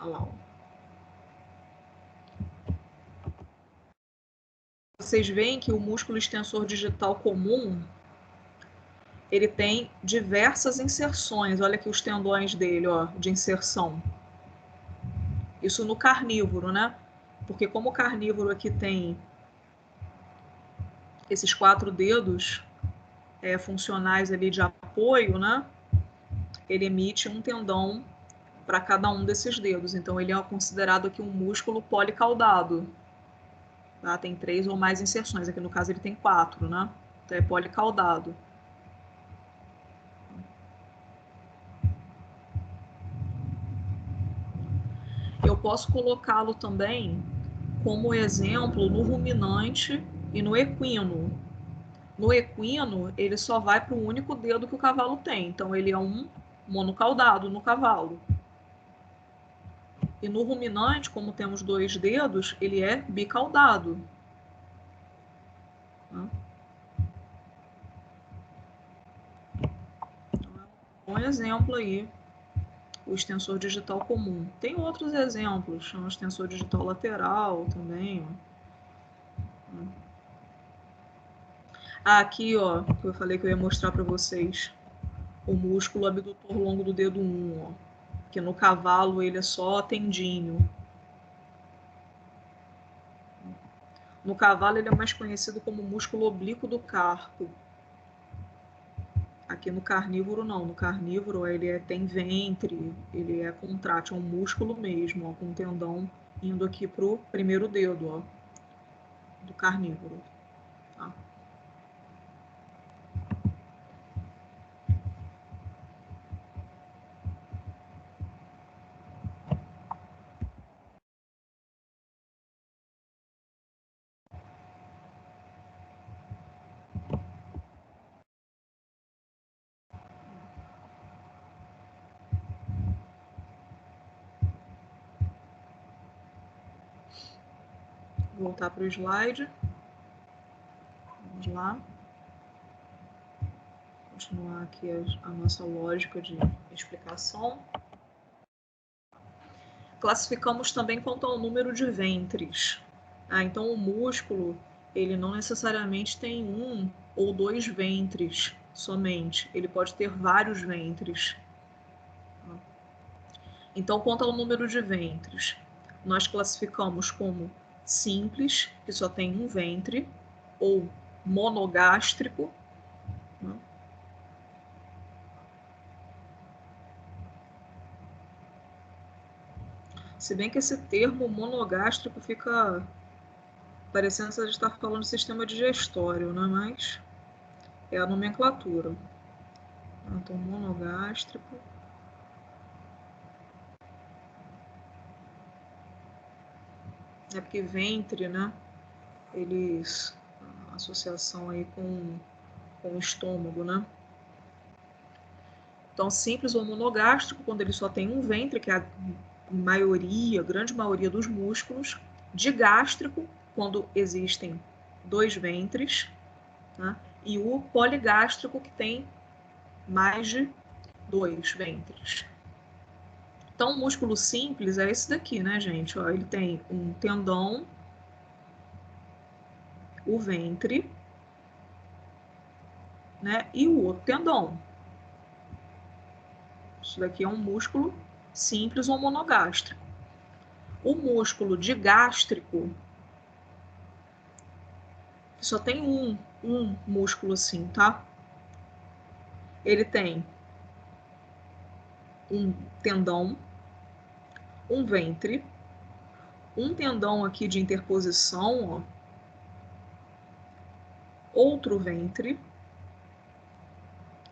Olha lá, ó. Vocês veem que o músculo extensor digital comum, ele tem diversas inserções. Olha aqui os tendões dele, ó, de inserção. Isso no carnívoro, né? Porque como o carnívoro aqui tem esses 4 dedos funcionais ali de apoio, né? Ele emite um tendão para cada um desses dedos. Então, ele é considerado aqui um músculo policaudado. Tá? Tem 3 ou mais inserções. Aqui no caso ele tem 4, né? Então, é policaudado. Eu posso colocá-lo também como exemplo no ruminante e no equino. No equino, ele só vai para o único dedo que o cavalo tem. Então, ele é um monocaudado no cavalo. E no ruminante, como temos 2 dedos, ele é bicaudado. Então, é um bom exemplo aí, o extensor digital comum. Tem outros exemplos, chama o extensor digital lateral também. Aqui, ó, que eu falei que eu ia mostrar para vocês, o músculo abdutor longo do dedo 1, ó, que no cavalo ele é só tendinho. No cavalo ele é mais conhecido como músculo oblíquo do carpo. Aqui no carnívoro não, no carnívoro ele tem ventre, ele é contrátil, é um músculo mesmo, ó, com tendão indo aqui pro primeiro dedo, ó, do carnívoro, tá? Vou voltar para o slide. Vamos lá. Continuar aqui a nossa lógica de explicação. Classificamos também quanto ao número de ventres. Então, o músculo, ele não necessariamente tem um ou dois ventres somente. Ele pode ter vários ventres. Então, quanto ao número de ventres, nós classificamos como simples, que só tem um ventre, ou monogástrico, né? Se bem que esse termo monogástrico fica parecendo que a gente está falando de sistema digestório, né? Mas é a nomenclatura. Então, monogástrico. É porque ventre, né? Eles, a associação aí com o estômago, né? Então, simples ou monogástrico, quando ele só tem um ventre, que é a maioria, grande maioria dos músculos. Digástrico, quando existem dois ventres, né? E o poligástrico, que tem mais de dois ventres. Então, o músculo simples é esse daqui, né, gente? Ó, ele tem um tendão, o ventre, né? E o outro tendão. Isso daqui é um músculo simples ou monogástrico. O músculo digástrico só tem um músculo assim, tá? Ele tem um tendão, um ventre, um tendão aqui de interposição, ó, outro ventre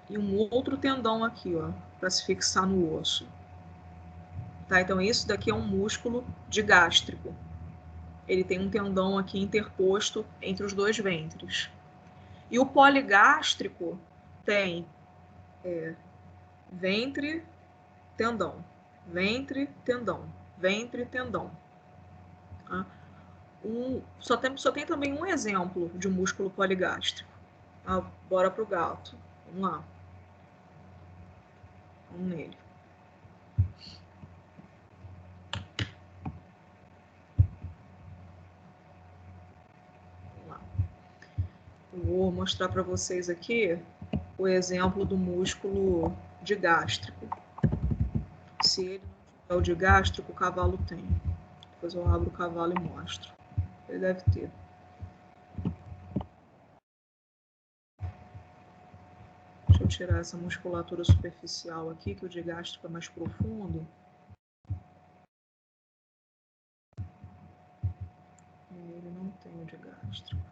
e um outro tendão aqui, ó, para se fixar no osso. Tá? Então, isso daqui é um músculo digástrico. Ele tem um tendão aqui interposto entre os dois ventres. E o poligástrico tem ventre, tendão, ventre, tendão, ventre, tendão. Tá? Só tem também um exemplo de músculo poligástrico. Bora pro gato. Vamos lá. Vamos nele. Vamos lá. Vou mostrar para vocês aqui o exemplo do músculo digástrico. Se ele não tiver o digástrico, o cavalo tem. Depois eu abro o cavalo e mostro. Ele deve ter. Deixa eu tirar essa musculatura superficial aqui, que o digástrico é mais profundo. Ele não tem o digástrico.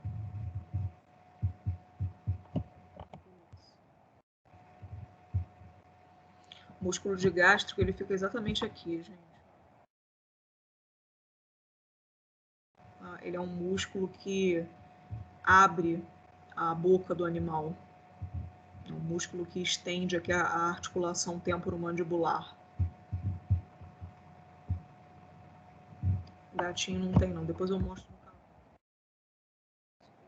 O músculo digástrico, ele fica exatamente aqui, gente. Ele é um músculo que abre a boca do animal. É um músculo que estende aqui a articulação temporomandibular. Gatinho não tem, não. Depois eu mostro no canal.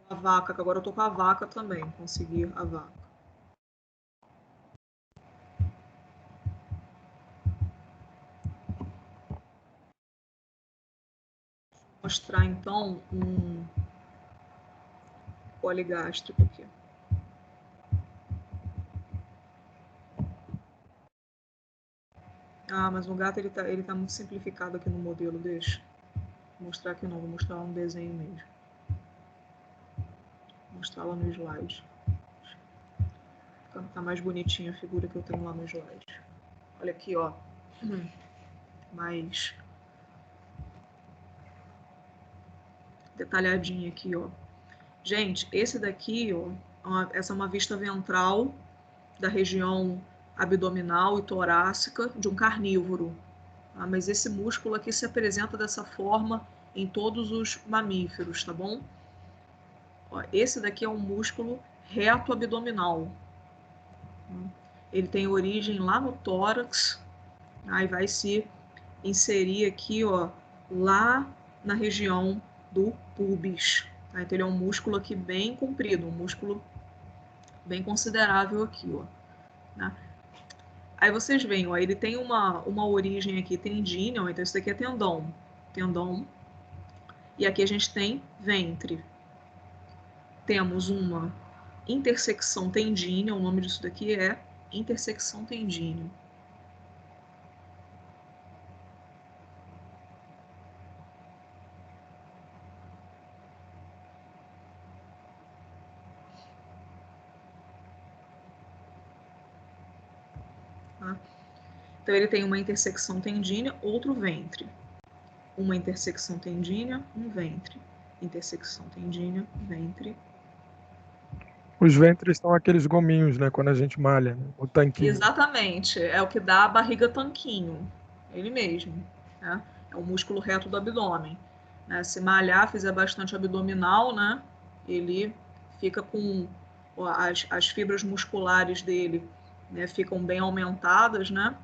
A vaca, que agora eu tô com a vaca também. Consegui a vaca. Vou mostrar, então, um poligástrico aqui. Mas o gato ele tá muito simplificado aqui no modelo, deixa. Vou mostrar aqui não, vou mostrar um desenho mesmo. Vou mostrar lá no slide. Tá mais bonitinha a figura que eu tenho lá no slide. Olha aqui, ó. Mais detalhadinha aqui, ó. Gente, esse daqui, ó, essa é uma vista ventral da região abdominal e torácica de um carnívoro. Tá? Mas esse músculo aqui se apresenta dessa forma em todos os mamíferos, tá bom? Ó, esse daqui é um músculo reto abdominal. Ele tem origem lá no tórax, aí vai se inserir aqui, ó, lá na região do pubis. Tá? Então ele é um músculo aqui bem comprido, um músculo bem considerável aqui, ó. Né? Aí vocês veem, ó, ele tem uma origem aqui tendínea, ó, então isso daqui é tendão, e aqui a gente tem ventre. Temos uma intersecção tendínea, o nome disso daqui é intersecção tendínea. Tá? Então ele tem uma intersecção tendínea, outro ventre. Uma intersecção tendínea, um ventre. Intersecção tendínea, ventre. Os ventres são aqueles gominhos, né? Quando a gente malha, né? O tanquinho. Exatamente, é o que dá a barriga tanquinho, ele mesmo. Né? É o músculo reto do abdômen. Né? Se malhar, fizer bastante abdominal, né? Ele fica com as fibras musculares dele, né? Ficam bem aumentadas, né?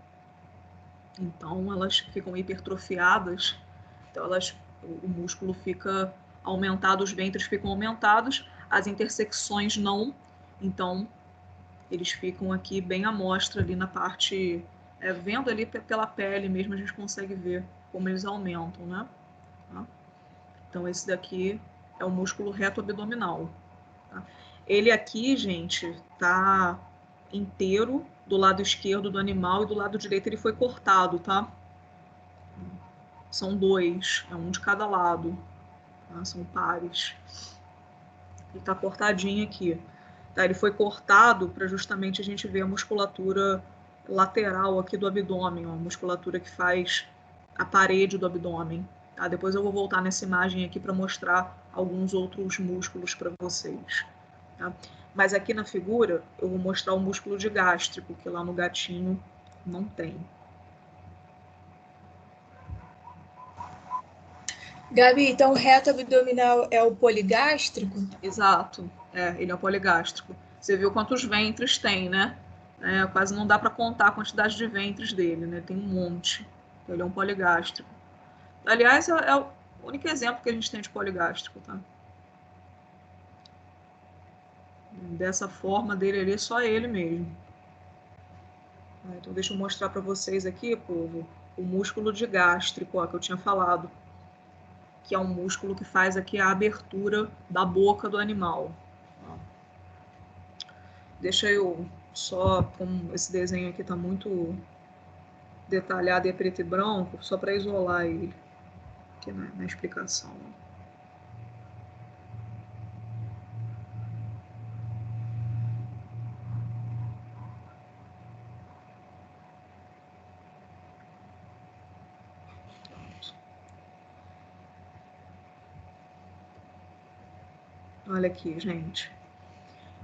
Então elas ficam hipertrofiadas. Então o músculo fica aumentado, os ventres ficam aumentados, as intersecções não. Então eles ficam aqui bem à mostra ali na parte, vendo ali pela pele mesmo, a gente consegue ver como eles aumentam, né? Tá? Então esse daqui é o músculo reto abdominal. Tá? Ele aqui, gente, tá inteiro do lado esquerdo do animal e do lado direito ele foi cortado, tá? São dois, é um de cada lado, tá? São pares. Ele tá cortadinho aqui. Tá? Ele foi cortado para justamente a gente ver a musculatura lateral aqui do abdômen, ó, a musculatura que faz a parede do abdômen. Tá? Depois eu vou voltar nessa imagem aqui para mostrar alguns outros músculos para vocês. Tá? Mas aqui na figura eu vou mostrar o músculo de gástrico, que lá no gatinho não tem. Gabi, então o reto abdominal é o poligástrico? Exato, ele é um poligástrico. Você viu quantos ventres tem, né? Quase não dá para contar a quantidade de ventres dele, né? Tem um monte. Então, ele é um poligástrico. Aliás, é o único exemplo que a gente tem de poligástrico, tá? Dessa forma dele ali, só ele mesmo. Então, deixa eu mostrar para vocês aqui, povo, o músculo de gástrico, ó, que eu tinha falado. Que é um músculo que faz aqui a abertura da boca do animal. Deixa eu só, como esse desenho aqui está muito detalhado e é preto e branco, só para isolar ele aqui na explicação. Olha aqui, gente.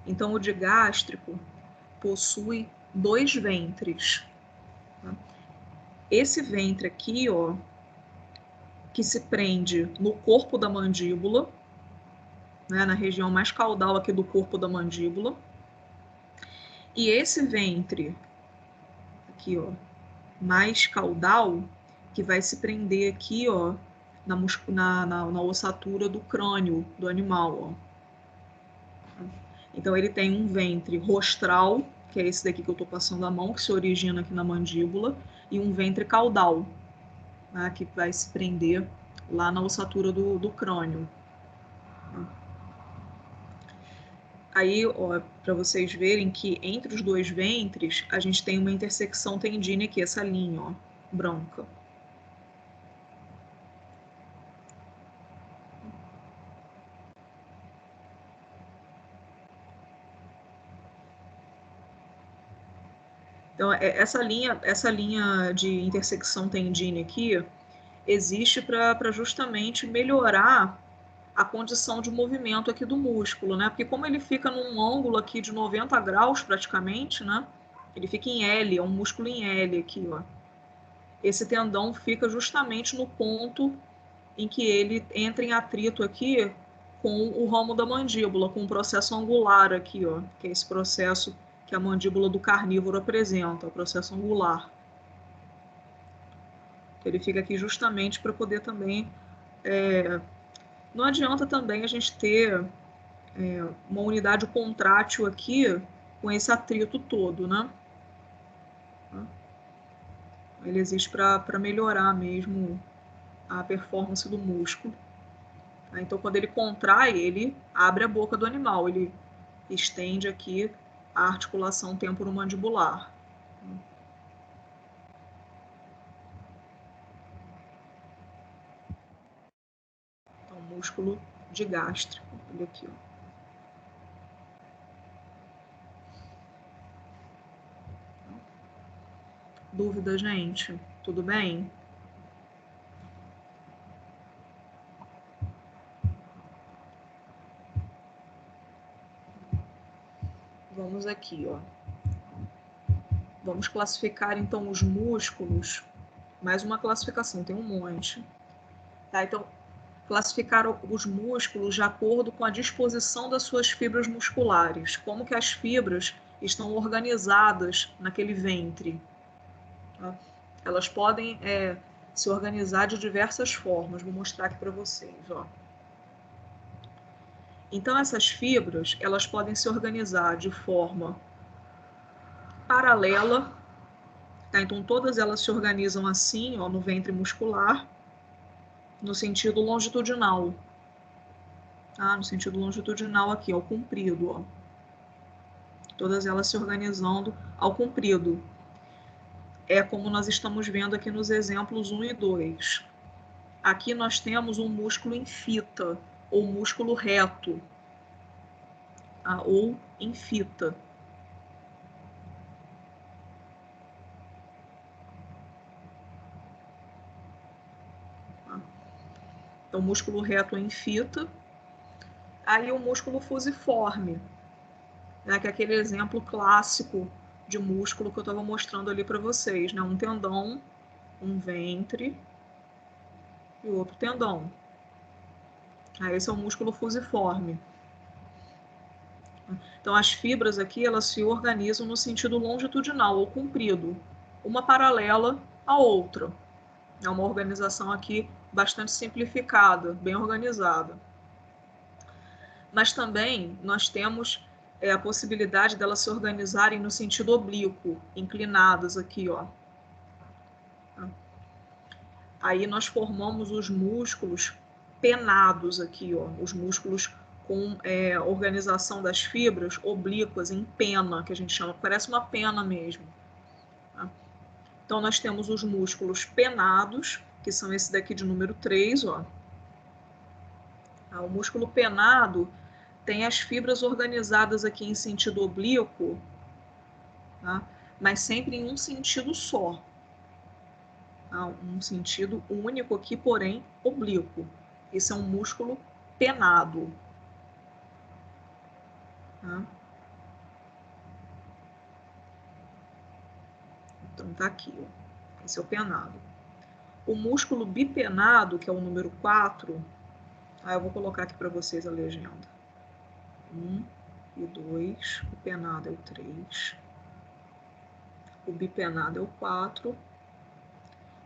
Então, o digástrico possui dois ventres. Tá? Esse ventre aqui, ó, que se prende no corpo da mandíbula, né, na região mais caudal aqui do corpo da mandíbula. E esse ventre aqui, ó, mais caudal, que vai se prender aqui, ó, na ossatura do crânio do animal, ó. Então ele tem um ventre rostral, que é esse daqui que eu estou passando a mão, que se origina aqui na mandíbula, e um ventre caudal, né, que vai se prender lá na ossatura do crânio. Aí, para vocês verem que entre os dois ventres, a gente tem uma intersecção tendínea aqui, essa linha, ó, branca. Então, essa linha de intersecção tendine aqui existe para justamente melhorar a condição de movimento aqui do músculo, né? Porque como ele fica num ângulo aqui de 90 graus praticamente, né? Ele fica em L, é um músculo em L aqui, ó. Esse tendão fica justamente no ponto em que ele entra em atrito aqui com o ramo da mandíbula, com o processo angular aqui, ó, que é esse processo que a mandíbula do carnívoro apresenta, o processo angular. Ele fica aqui justamente para poder também... Não adianta também a gente ter uma unidade contrátil aqui com esse atrito todo, né? Ele existe para melhorar mesmo a performance do músculo. Então, quando ele contrai, ele abre a boca do animal, ele estende aqui a articulação temporomandibular. Então, músculo digástrico, olha aqui, ó. Dúvida, gente? Tudo bem? Vamos aqui, ó. Vamos classificar, então, os músculos. Mais uma classificação, tem um monte. Tá, então, classificar os músculos de acordo com a disposição das suas fibras musculares. Como que as fibras estão organizadas naquele ventre. Tá? Elas podem se organizar de diversas formas. Vou mostrar aqui para vocês, ó. Então, essas fibras, elas podem se organizar de forma paralela, tá? Então, todas elas se organizam assim, ó, no ventre muscular, no sentido longitudinal. Tá? No sentido longitudinal aqui, ao comprido, ó. Todas elas se organizando ao comprido. É como nós estamos vendo aqui nos exemplos 1 e 2. Aqui nós temos um músculo em fita, ou músculo reto, tá? Ou em fita. Então, músculo reto em fita. Aí o músculo fusiforme, né, que é aquele exemplo clássico de músculo que eu estava mostrando ali para vocês, né? Um tendão, um ventre e outro tendão. Aí esse é o músculo fusiforme. Então, as fibras aqui, elas se organizam no sentido longitudinal ou comprido, uma paralela à outra. É uma organização aqui bastante simplificada, bem organizada. Mas também nós temos a possibilidade delas se organizarem no sentido oblíquo, inclinadas aqui, ó. Aí nós formamos os músculos penados aqui, ó, os músculos com organização das fibras oblíquas em pena, que a gente chama, parece uma pena mesmo. Tá? Então, nós temos os músculos penados, que são esse daqui de número 3, ó. O músculo penado tem as fibras organizadas aqui em sentido oblíquo, tá? Mas sempre em um sentido só. Tá? Um sentido único aqui, porém oblíquo. Esse é um músculo penado. Tá? Então, tá aqui, ó. Esse é o penado. O músculo bipenado, que é o número 4, eu vou colocar aqui para vocês a legenda. 1 e 2, o penado é o 3, o bipenado é o 4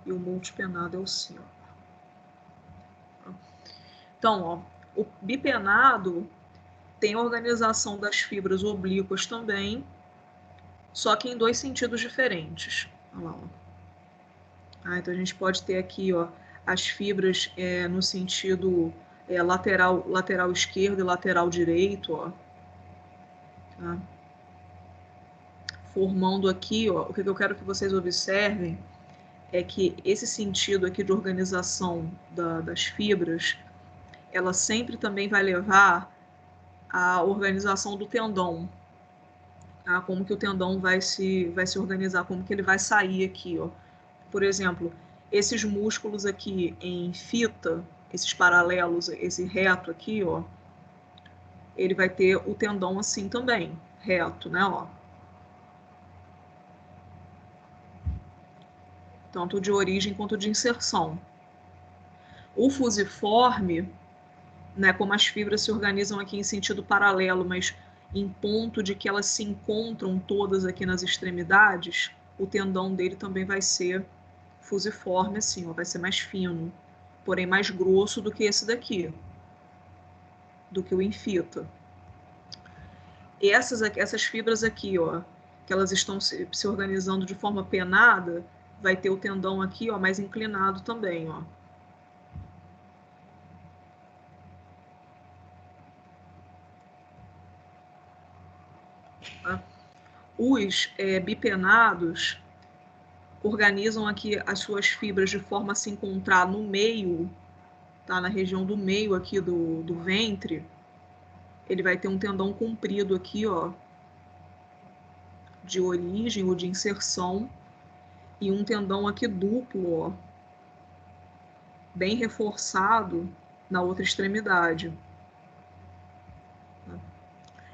e o multipenado é o 5. Então, ó, o bipenado tem a organização das fibras oblíquas também, só que em 2 sentidos diferentes. Olha lá, ó. Então a gente pode ter aqui, ó, as fibras no sentido lateral esquerdo e lateral direito, ó. Tá? Formando aqui, ó, o que eu quero que vocês observem é que esse sentido aqui de organização das fibras, ela sempre também vai levar à organização do tendão. tá? Como que o tendão vai se organizar, como que ele vai sair aqui, ó. Por exemplo, esses músculos aqui em fita, esses paralelos, esse reto aqui, ó, ele vai ter o tendão assim também, reto, né, ó. Tanto de origem quanto de inserção. O fusiforme, né, como as fibras se organizam aqui em sentido paralelo, mas em ponto de que elas se encontram todas aqui nas extremidades, o tendão dele também vai ser fusiforme assim, ó, vai ser mais fino, porém mais grosso do que esse daqui, do que o em fita. E essas fibras aqui, ó, que elas estão se organizando de forma penada, vai ter o tendão aqui, ó, mais inclinado também, ó. Tá? Os bipenados organizam aqui as suas fibras de forma a se encontrar no meio, tá? Na região do meio aqui do ventre. Ele vai ter um tendão comprido aqui, ó, de origem ou de inserção, e um tendão aqui duplo, ó, bem reforçado na outra extremidade.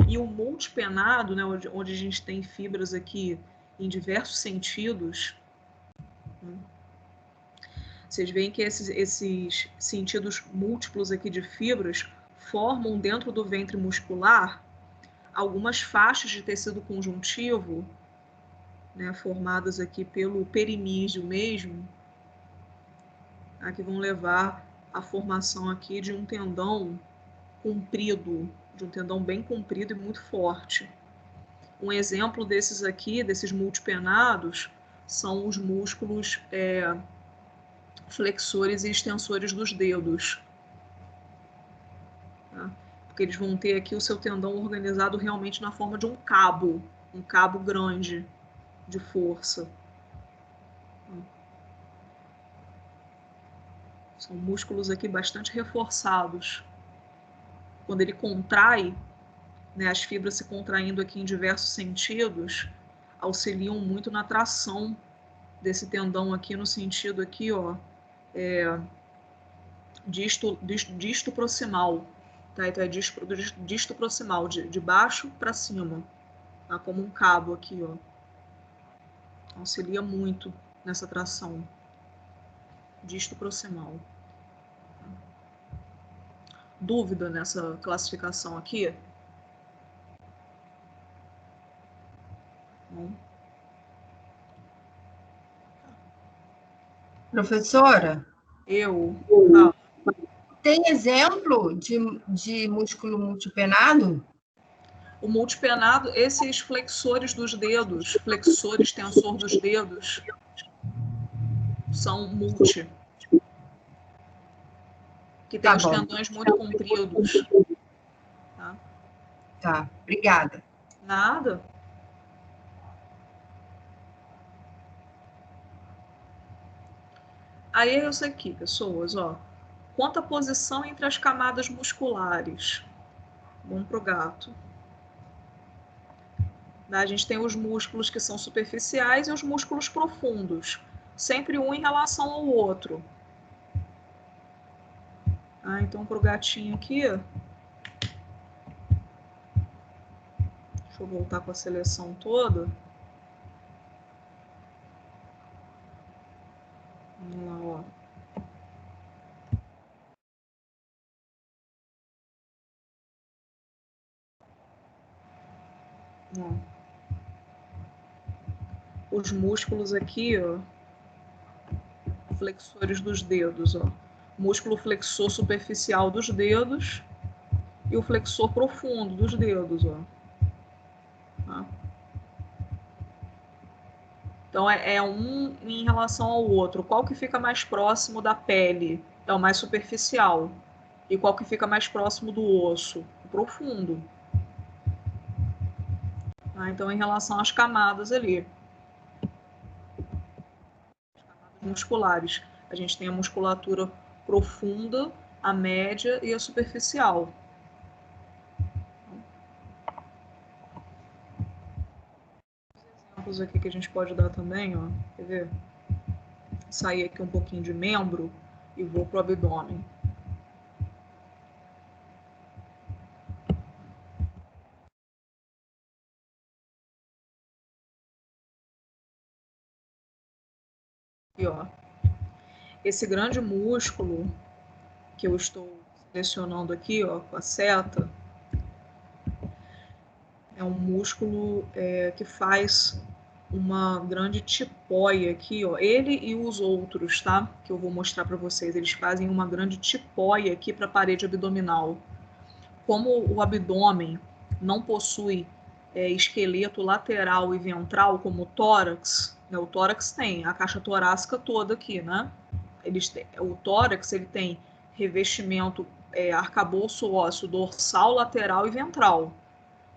E o multipenado, né, onde a gente tem fibras aqui em diversos sentidos, né, vocês veem que esses sentidos múltiplos aqui de fibras formam dentro do ventre muscular algumas faixas de tecido conjuntivo, né, formadas aqui pelo perimísio mesmo, tá, que vão levar à formação aqui de um tendão comprido, de um tendão bem comprido e muito forte. Um exemplo desses aqui, desses multipenados, são os músculos flexores e extensores dos dedos. Tá? Porque eles vão ter aqui o seu tendão organizado realmente na forma de um cabo grande de força. São músculos aqui bastante reforçados. Quando ele contrai, né, as fibras se contraindo aqui em diversos sentidos, auxiliam muito na tração desse tendão aqui no sentido aqui, ó, disto proximal, tá? Então é disto proximal, de baixo para cima, tá? Como um cabo aqui, ó. Auxilia muito nessa tração. Disto proximal. Dúvida nessa classificação aqui? Não. Professora, tem exemplo de músculo multipenado? O multipenado, esses flexores dos dedos, flexor, extensor dos dedos, são multi. Que tem os tendões muito compridos. Tá? Tá, obrigada. Nada. Aí é isso aqui, pessoas, ó. Quanto à posição entre as camadas musculares. Vamos pro gato. A gente tem os músculos que são superficiais e os músculos profundos. Sempre um em relação ao outro. Então, pro gatinho aqui, deixa eu voltar com a seleção toda. Vamos lá, ó. Os músculos aqui, ó, flexores dos dedos, ó. Músculo flexor superficial dos dedos e o flexor profundo dos dedos, ó. Tá? Então é um em relação ao outro. Qual que fica mais próximo da pele? É o mais superficial. E qual que fica mais próximo do osso? O profundo. Tá? Então, em relação às camadas ali, as camadas musculares, a gente tem a musculatura profunda, a média e a superficial. exemplos aqui que a gente pode dar também, ó. Quer ver? Sair aqui um pouquinho de membro e vou para o abdômen. Aqui, ó. Esse grande músculo que eu estou selecionando aqui, ó, com a seta, é um músculo que faz uma grande tipóia aqui, ó. Ele e os outros, tá? Que eu vou mostrar para vocês. Eles fazem uma grande tipóia aqui para a parede abdominal. Como o abdômen não possui esqueleto lateral e ventral como o tórax, né? O tórax tem a caixa torácica toda aqui, né? O tórax ele tem revestimento arcabouço ósseo dorsal, lateral e ventral.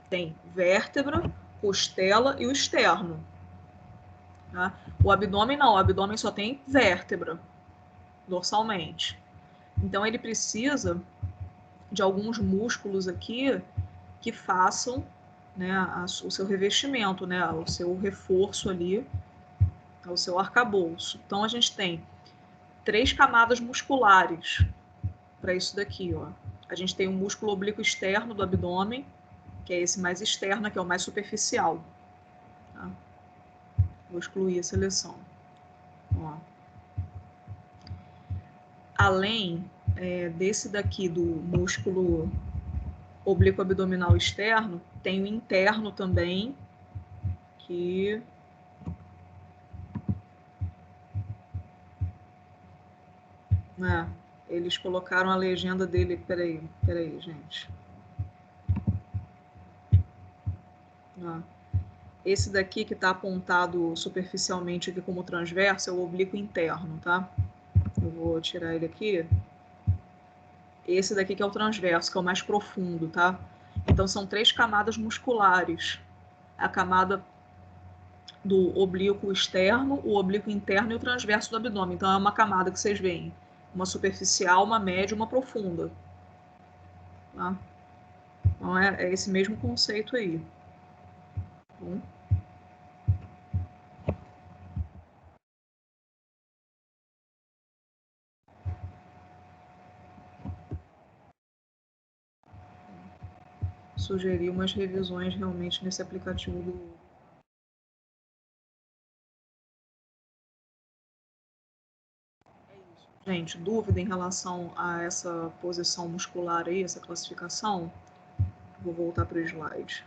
Tem vértebra, costela e o externo. Tá? O abdômen não, o abdômen só tem vértebra dorsalmente. Então ele precisa de alguns músculos aqui que façam, né, o seu revestimento, né, o seu reforço ali, o seu arcabouço. Então a gente tem 3 camadas musculares para isso daqui, ó. A gente tem o músculo oblíquo externo do abdômen, que é esse mais externo, que é o mais superficial. Tá? Vou excluir a seleção. Ó. Além desse daqui do músculo oblíquo abdominal externo, tem o interno também, que eles colocaram a legenda dele. Peraí, gente. Esse daqui que está apontado superficialmente aqui como transverso é o oblíquo interno, tá? Eu vou tirar ele aqui. Esse daqui que é o transverso, que é o mais profundo, tá? Então são 3 camadas musculares. A camada do oblíquo externo, o oblíquo interno e o transverso do abdômen. Então é uma camada que vocês veem. Uma superficial, uma média e uma profunda. Tá? Então é esse mesmo conceito aí. Bom. Sugerir umas revisões realmente nesse aplicativo do... Gente, dúvida em relação a essa posição muscular aí, essa classificação? Vou voltar para o slide.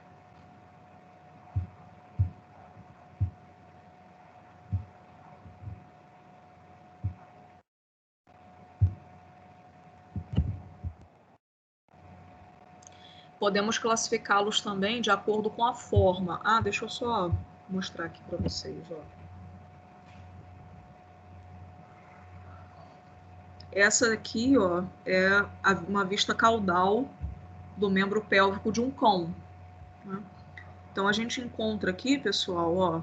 Podemos classificá-los também de acordo com a forma. Deixa eu só mostrar aqui para vocês, ó. Essa aqui, ó, é uma vista caudal do membro pélvico de um cão. Né? Então a gente encontra aqui, pessoal, ó,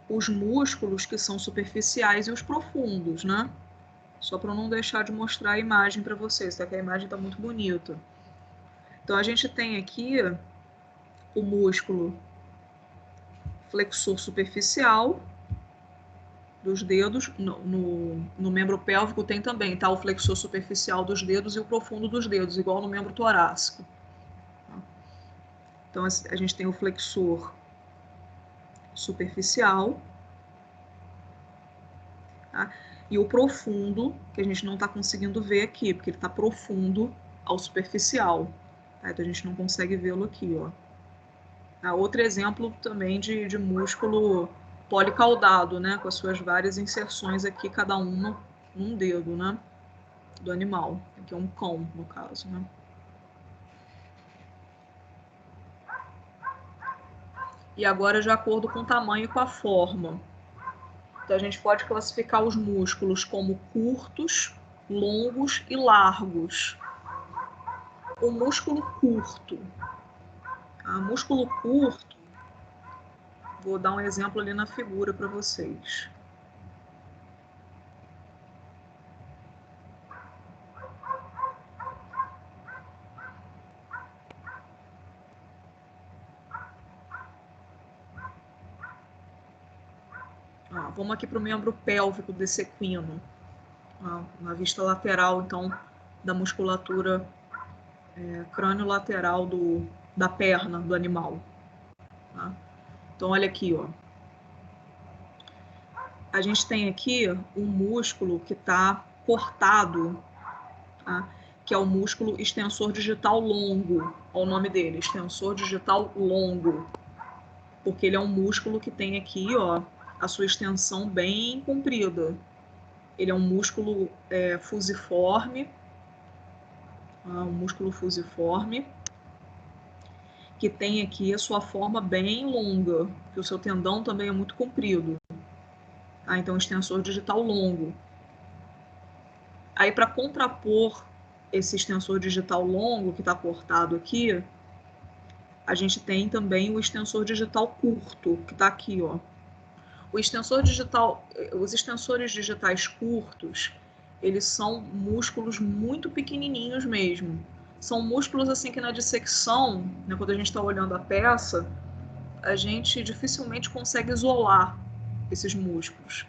os músculos que são superficiais e os profundos, né? Só para não deixar de mostrar a imagem para vocês, tá? Que a imagem está muito bonita. Então a gente tem aqui o músculo flexor superficial dos dedos. No membro pélvico tem também, tá? O flexor superficial dos dedos e o profundo dos dedos, igual no membro torácico. Então a gente tem o flexor superficial, tá? E o profundo, que a gente não está conseguindo ver aqui, porque ele está profundo ao superficial. Tá? Então a gente não consegue vê-lo aqui, ó. Outro exemplo também de músculo policaudado, né? Com as suas várias inserções aqui, cada uma num dedo, né? Do animal. Aqui é um cão, no caso, né? E agora, de acordo com o tamanho e com a forma. Então, a gente pode classificar os músculos como curtos, longos e largos. O músculo curto. Músculo curto, vou dar um exemplo ali na figura para vocês. Vamos aqui para o membro pélvico desse equino. Na vista lateral, então, da musculatura crânio-lateral da perna do animal. Tá? Então, olha aqui, ó. A gente tem aqui um músculo que está cortado, tá? Que é o músculo extensor digital longo. Olha o nome dele, extensor digital longo. Porque ele é um músculo que tem aqui, ó, a sua extensão bem comprida. Ele é um músculo fusiforme, um músculo fusiforme, que tem aqui a sua forma bem longa, que o seu tendão também é muito comprido. Então, extensor digital longo. Aí, para contrapor esse extensor digital longo que está cortado aqui, a gente tem também o extensor digital curto, que está aqui, ó. Os extensores digitais curtos, eles são músculos muito pequenininhos mesmo. São músculos assim que na dissecção, né, quando a gente está olhando a peça, a gente dificilmente consegue isolar esses músculos.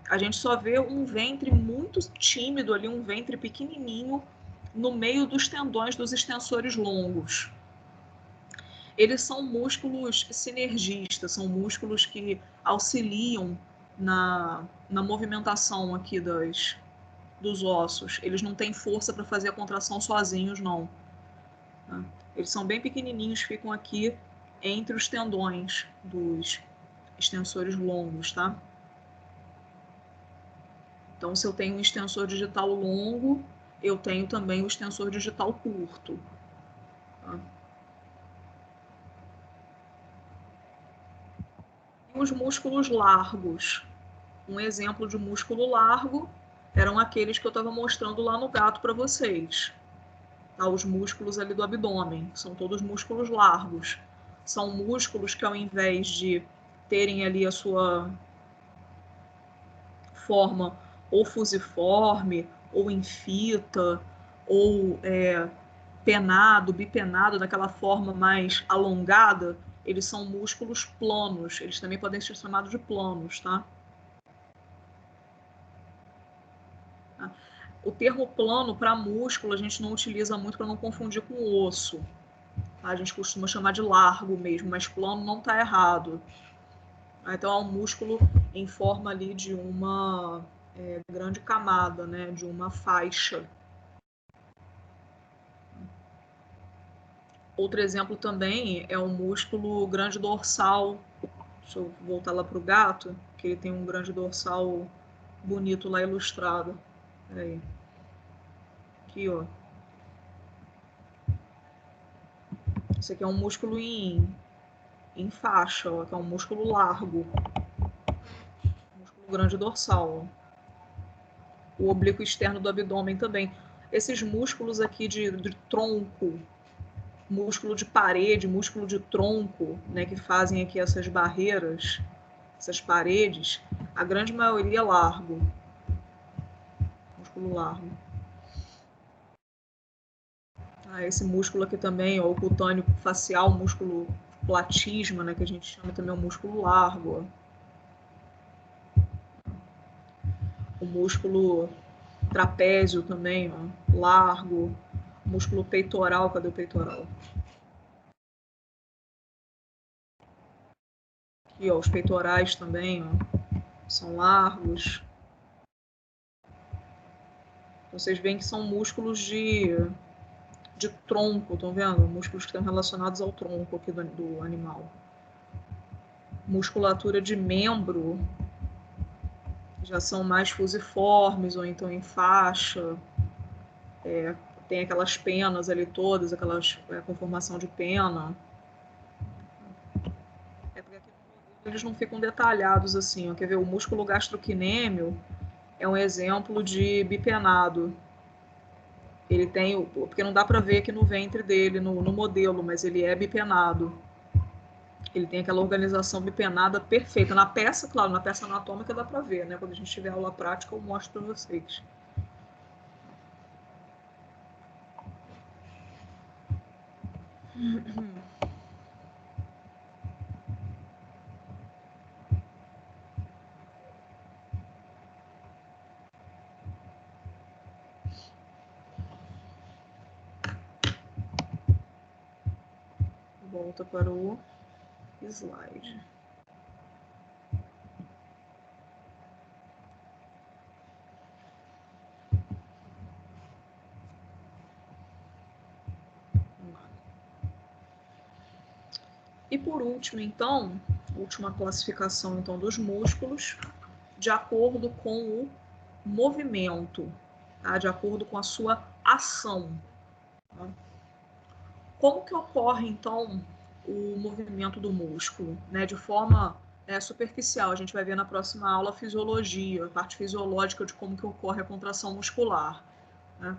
A gente só vê um ventre muito tímido ali, um ventre pequenininho no meio dos tendões dos extensores longos. Eles são músculos sinergistas, são músculos que auxiliam na movimentação aqui dos ossos. Eles não têm força para fazer a contração sozinhos, não. Eles são bem pequenininhos, ficam aqui entre os tendões dos extensores longos, tá? Então, se eu tenho um extensor digital longo, eu tenho também o extensor digital curto. Tá? E os músculos largos. Um exemplo de músculo largo eram aqueles que eu estava mostrando lá no gato para vocês. Tá? Os músculos ali do abdômen, são todos músculos largos. São músculos que, ao invés de terem ali a sua forma ou fusiforme, ou em fita, ou penado, bipenado, daquela forma mais alongada, eles são músculos planos. Eles também podem ser chamados de planos, tá? O termo plano para músculo a gente não utiliza muito para não confundir com o osso. Tá? A gente costuma chamar de largo mesmo, mas plano não está errado. Então é um músculo em forma ali de uma grande camada, né? De uma faixa. Outro exemplo também é o músculo grande dorsal. Deixa eu voltar lá para o gato, que ele tem um grande dorsal bonito lá ilustrado. Peraí. Aqui, ó. Esse aqui é um músculo em faixa, ó, que é um músculo largo. Músculo grande dorsal. Ó. O oblíquo externo do abdômen também. Esses músculos aqui de tronco, músculo de parede, músculo de tronco, né, que fazem aqui essas barreiras, essas paredes, a grande maioria é largo. Músculo largo. Esse músculo aqui também, ó, o cutâneo facial, músculo platisma, né, que a gente chama também o músculo largo. Ó. O músculo trapézio também, ó, largo. Músculo peitoral, cadê o peitoral? Aqui, ó, os peitorais também, ó, são largos. Vocês veem que são músculos de tronco, estão vendo? Músculos que estão relacionados ao tronco aqui do animal. Musculatura de membro já são mais fusiformes ou então em faixa. Tem aquelas penas ali todas, aquelas com formação de pena. Porque aqui eles não ficam detalhados assim. Ó. Quer ver? O músculo gastrocnêmio é um exemplo de bipenado. Ele tem, porque não dá para ver aqui no ventre dele, no modelo, mas ele é bipenado. Ele tem aquela organização bipenada perfeita. Na peça, claro, na peça anatômica dá para ver, né? Quando a gente tiver aula prática, eu mostro para vocês. Volta para o slide. E por último, então, última classificação então dos músculos, de acordo com o movimento, tá? De acordo com a sua ação. Tá? Como que ocorre então o movimento do músculo, né? De forma superficial, a gente vai ver na próxima aula a fisiologia, a parte fisiológica de como que ocorre a contração muscular, né?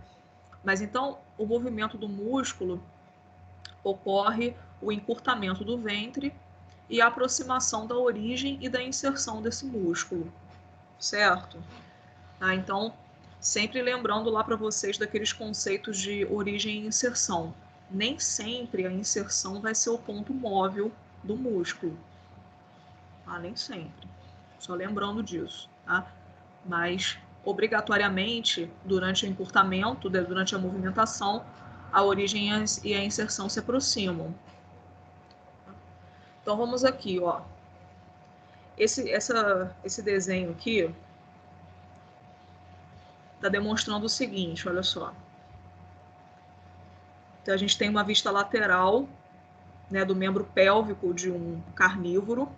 Mas então, o movimento do músculo ocorre o encurtamento do ventre e a aproximação da origem e da inserção desse músculo, certo? Tá? Então, sempre lembrando lá para vocês daqueles conceitos de origem e inserção. Nem sempre a inserção vai ser o ponto móvel do músculo. Tá? Nem sempre. Só lembrando disso. Tá? Mas, obrigatoriamente, durante o encurtamento, durante a movimentação, a origem e a inserção se aproximam. Então, vamos aqui, ó. Esse desenho aqui está demonstrando o seguinte, olha só. Então, a gente tem uma vista lateral, né, do membro pélvico de um carnívoro,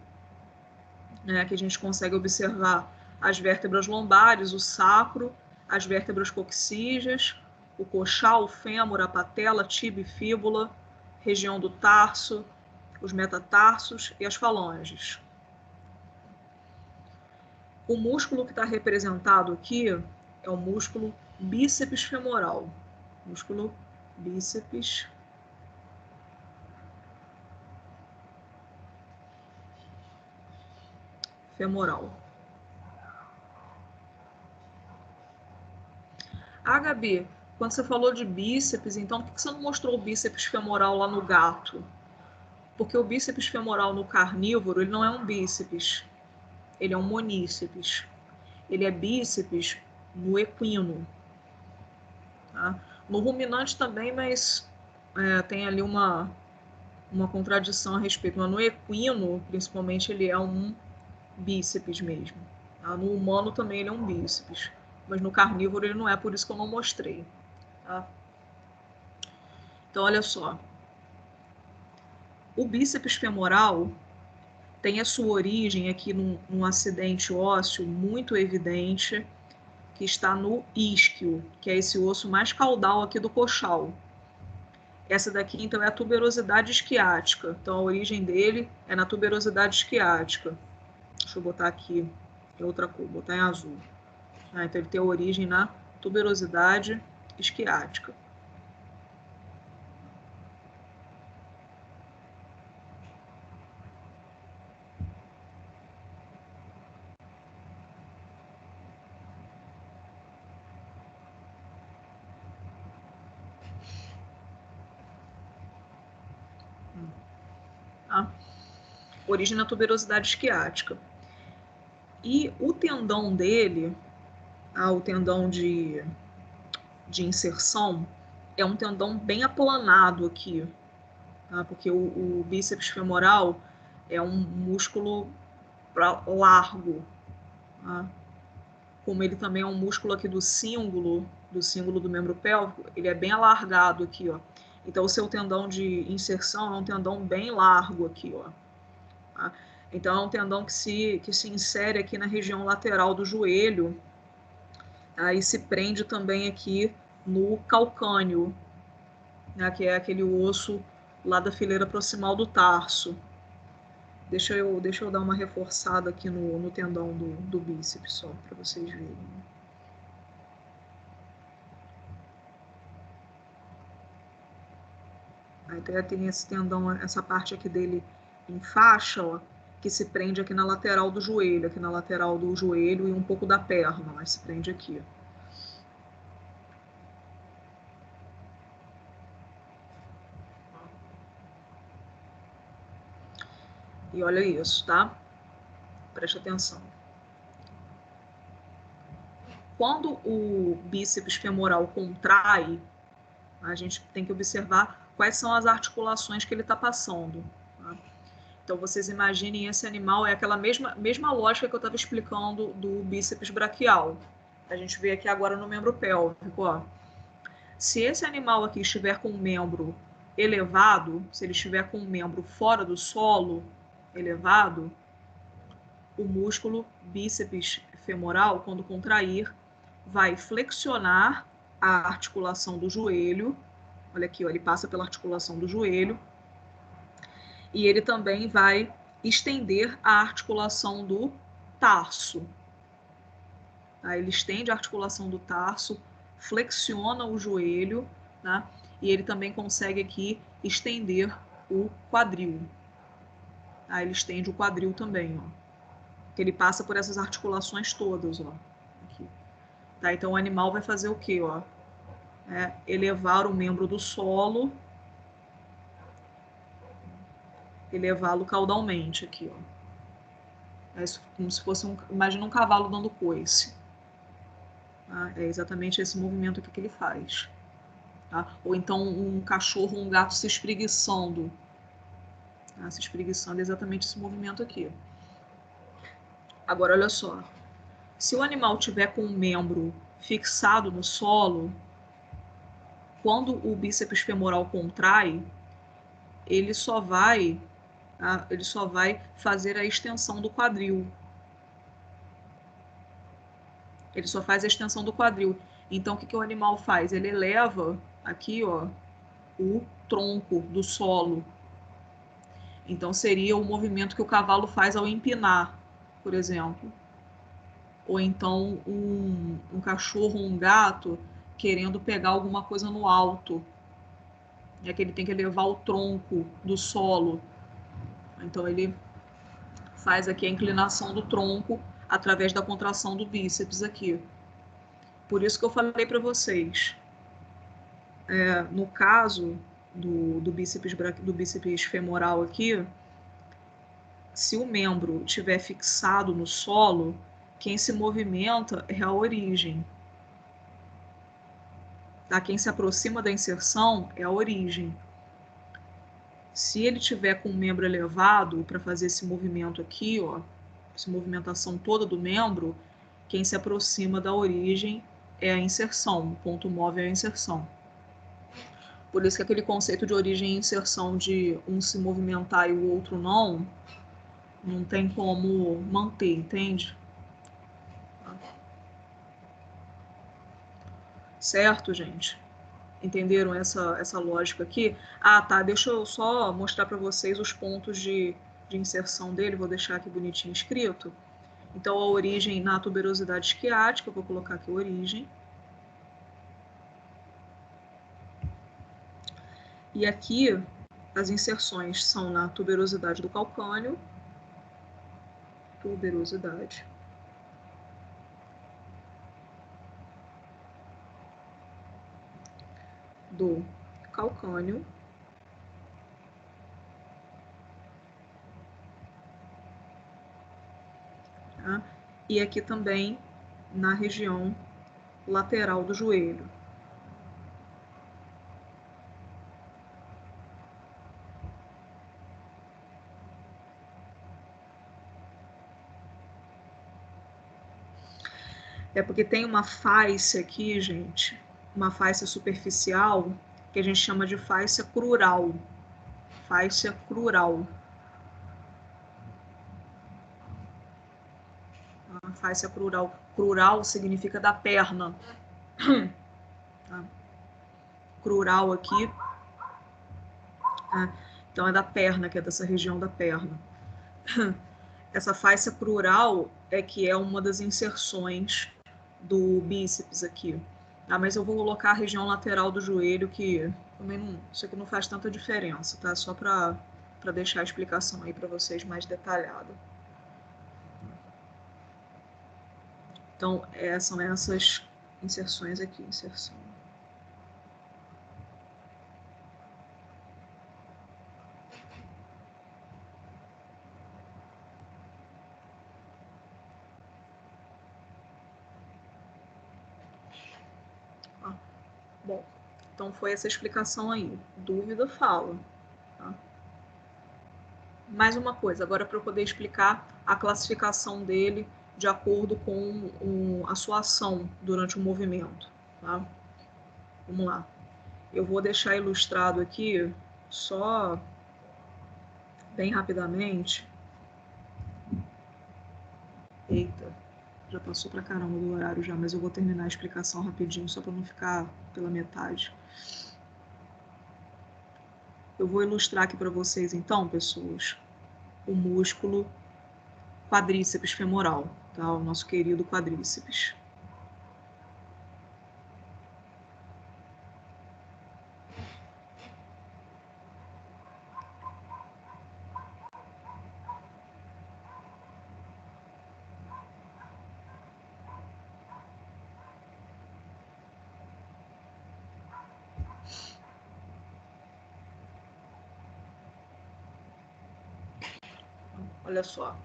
né, que a gente consegue observar as vértebras lombares, o sacro, as vértebras coxígeas, o coxal, o fêmur, a patela, tíbia e fíbula, região do tarso, os metatarsos e as falanges. O músculo que está representado aqui é o músculo bíceps femoral. Músculo bíceps femoral. Ah, Gabi, quando você falou de bíceps, então por que você não mostrou o bíceps femoral lá no gato? Porque o bíceps femoral no carnívoro, ele não é um bíceps, ele é um moníceps. Ele é bíceps no equino. Tá? No ruminante também, mas tem ali uma contradição a respeito. Mas no equino, principalmente, ele é um bíceps mesmo. Tá? No humano também ele é um bíceps. Mas no carnívoro ele não é, por isso que eu não mostrei. Tá? Então, olha só. O bíceps femoral tem a sua origem aqui num acidente ósseo muito evidente, que está no isquio, que é esse osso mais caudal aqui do coxal. Essa daqui, então, é a tuberosidade isquiática. Então, a origem dele é na tuberosidade isquiática. Deixa eu botar aqui em outra cor, botar em azul. Então, ele tem origem na tuberosidade isquiática. Tá? Origem na tuberosidade isquiática. E o tendão dele, o tendão de inserção, é um tendão bem aplanado aqui, tá? Porque o bíceps femoral é um músculo largo, tá? Como ele também é um músculo aqui do cíngulo do membro pélvico, ele é bem alargado aqui, ó. Então, o seu tendão de inserção é um tendão bem largo aqui, ó. Tá? Então, é um tendão que se insere aqui na região lateral do joelho, tá? E se prende também aqui no calcâneo, né? Que é aquele osso lá da fileira proximal do tarso. Deixa eu dar uma reforçada aqui no tendão do bíceps, só para vocês verem. Aí tem esse tendão, essa parte aqui dele em faixa, ó, que se prende aqui na lateral do joelho, e um pouco da perna, mas se prende aqui. E olha isso, tá? Preste atenção. Quando o bíceps femoral contrai, a gente tem que observar quais são as articulações que ele está passando. Tá? Então, vocês imaginem esse animal, é aquela mesma lógica que eu estava explicando do bíceps braquial. A gente vê aqui agora no membro pélvico. Ó. Se esse animal aqui estiver com um membro elevado, se ele estiver com um membro fora do solo, elevado, o músculo bíceps femoral, quando contrair, vai flexionar a articulação do joelho. Olha aqui, ó, ele passa pela articulação do joelho. E ele também vai estender a articulação do tarso. Tá? Ele estende a articulação do tarso, flexiona o joelho, tá? E ele também consegue aqui estender o quadril. Tá? Ele estende o quadril também, ó. Ele passa por essas articulações todas, ó. Aqui. Tá? Então o animal vai fazer o quê, ó? Elevar o membro do solo, elevá-lo caudalmente aqui, ó. É como se fosse imagina um cavalo dando coice. Tá? É exatamente esse movimento aqui que ele faz. Tá? Ou então um cachorro, um gato se espreguiçando. Tá? Se espreguiçando é exatamente esse movimento aqui. Agora, olha só. Se o animal tiver com o membro fixado no solo, quando o bíceps femoral contrai, ele só vai fazer a extensão do quadril. Ele só faz a extensão do quadril. Então, o que o animal faz? Ele eleva aqui, ó, o tronco do solo. Então, seria o movimento que o cavalo faz ao empinar, por exemplo. Ou então um cachorro ou um gato querendo pegar alguma coisa no alto. É que ele tem que elevar o tronco do solo. Então, ele faz aqui a inclinação do tronco através da contração do bíceps aqui. Por isso que eu falei para vocês, no caso do bíceps femoral aqui, se o membro estiver fixado no solo, quem se movimenta é a origem. Tá? Quem se aproxima da inserção é a origem. Se ele tiver com o membro elevado para fazer esse movimento aqui, ó, essa movimentação toda do membro, quem se aproxima da origem é a inserção, o ponto móvel é a inserção. Por isso que aquele conceito de origem e inserção de um se movimentar e o outro não tem como manter, entende? Certo, gente? Entenderam essa lógica aqui? Ah, tá, deixa eu só mostrar para vocês os pontos de inserção dele, vou deixar aqui bonitinho escrito. Então, a origem na tuberosidade isquiática, eu vou colocar aqui a origem. E aqui, as inserções são na tuberosidade do calcâneo, tuberosidade do calcâneo, tá? E aqui também na região lateral do joelho. É porque tem uma fáscia aqui, gente, uma fáscia superficial, que a gente chama de fáscia crural. Fáscia crural. A fáscia crural. Crural significa da perna. Tá? Crural aqui. Então é da perna, que é dessa região da perna. Essa fáscia crural é que é uma das inserções do bíceps aqui. Ah, mas eu vou colocar a região lateral do joelho, que também não, isso aqui não faz tanta diferença, tá? Só para deixar a explicação aí para vocês mais detalhada. Então, são essas inserções aqui, inserção. Bom, Então, foi essa explicação aí. Dúvida, fala. Tá? Mais uma coisa, agora para eu poder explicar a classificação dele de acordo com a sua ação durante o movimento. Tá? Vamos lá. Eu vou deixar ilustrado aqui, só bem rapidamente. Eita, já passou pra caramba do horário já, mas eu vou terminar a explicação rapidinho, só para não ficar pela metade. Eu vou ilustrar aqui para vocês, então, pessoas, o músculo quadríceps femoral, tá? O nosso querido quadríceps. Olha só.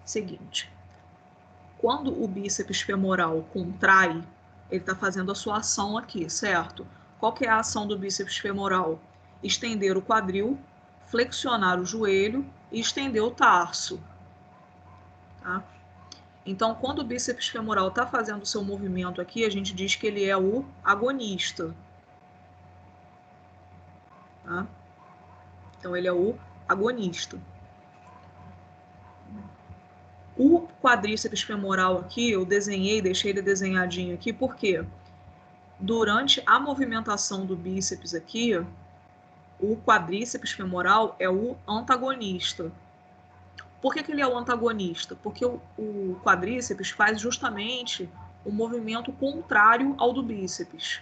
Seguinte. Quando o bíceps femoral contrai, ele está fazendo a sua ação aqui, certo? Qual que é a ação do bíceps femoral? Estender o quadril, flexionar o joelho e estender o tarso. Tá? Então, quando o bíceps femoral está fazendo o seu movimento aqui, a gente diz que ele é o agonista. Tá? Então, ele é o agonista. O quadríceps femoral aqui, eu desenhei, deixei ele desenhadinho aqui, por quê? Durante a movimentação do bíceps aqui, o quadríceps femoral é o antagonista. Por que ele é o antagonista? Porque o quadríceps faz justamente o movimento contrário ao do bíceps.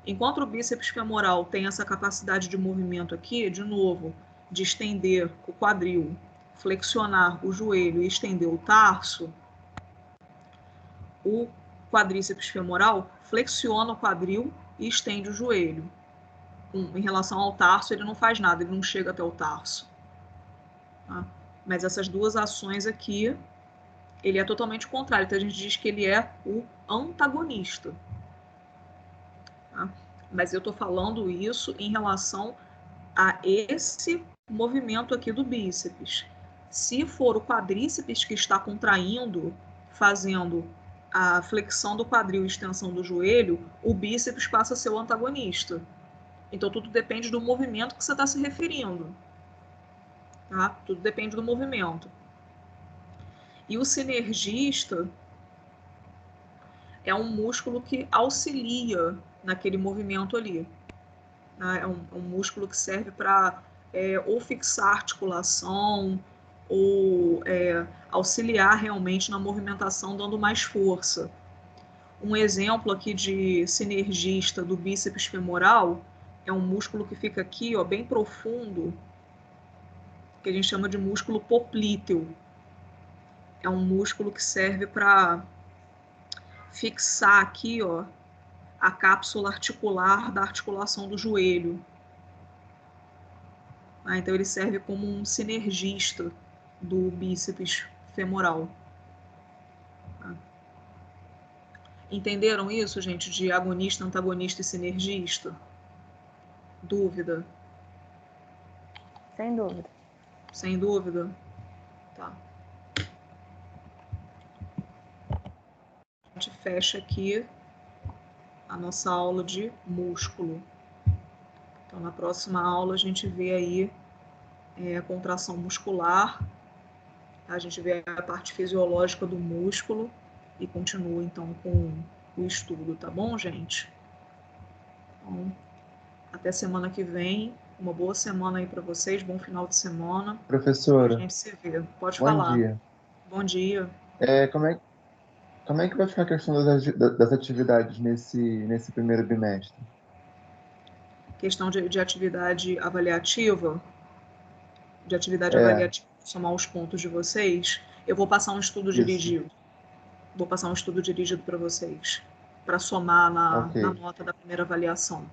Enquanto o bíceps femoral tem essa capacidade de movimento aqui, de novo, de estender o quadril, flexionar o joelho e estender o tarso, o quadríceps femoral flexiona o quadril e estende o joelho. Em relação ao tarso, ele não faz nada, ele não chega até o tarso. Tá? Mas essas duas ações aqui, ele é totalmente contrário. Então, a gente diz que ele é o antagonista. Tá? Mas eu estou falando isso em relação a esse movimento aqui do bíceps. Se for o quadríceps que está contraindo, fazendo a flexão do quadril e extensão do joelho, o bíceps passa a ser o antagonista. Então, tudo depende do movimento que você está se referindo. Tá? Tudo depende do movimento. E o sinergista é um músculo que auxilia naquele movimento ali. Né? É um músculo que serve para ou fixar a articulação ou auxiliar realmente na movimentação, dando mais força. Um exemplo aqui de sinergista do bíceps femoral é um músculo que fica aqui, ó, bem profundo, que a gente chama de músculo poplíteo. É um músculo que serve para fixar aqui, ó, a cápsula articular da articulação do joelho. Então, ele serve como um sinergista do bíceps femoral. Entenderam isso, gente, de agonista, antagonista e sinergista? Dúvida? Sem dúvida. Sem dúvida? Tá. A gente fecha aqui a nossa aula de músculo. Então, na próxima aula, a gente vê aí a contração muscular, a gente vê a parte fisiológica do músculo e continua, então, com o estudo, tá bom, gente? Então, até semana que vem. Uma boa semana aí para vocês, bom final de semana. Professora, A gente se vê. Pode bom falar. dia. Bom dia. Como é que vai ficar a questão das atividades nesse primeiro bimestre? Questão de atividade avaliativa, É, somar os pontos de vocês. Eu vou passar um estudo isso. dirigido. Vou passar um estudo dirigido para vocês, para somar na Ok, nota da primeira avaliação.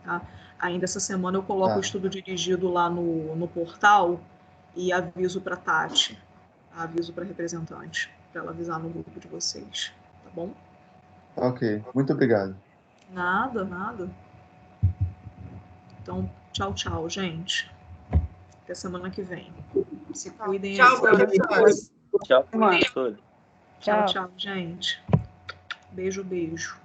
Tá? Ainda essa semana eu coloco o tá. estudo dirigido lá no portal e aviso para a Tati, aviso para a representante, para ela avisar no grupo de vocês. Tá bom? Ok, muito obrigado. Nada, nada. Então, tchau, tchau, gente. Até semana que vem. Se cuidem. Tchau, professora. Tchau, professora. Tchau, tchau, gente. Beijo, beijo.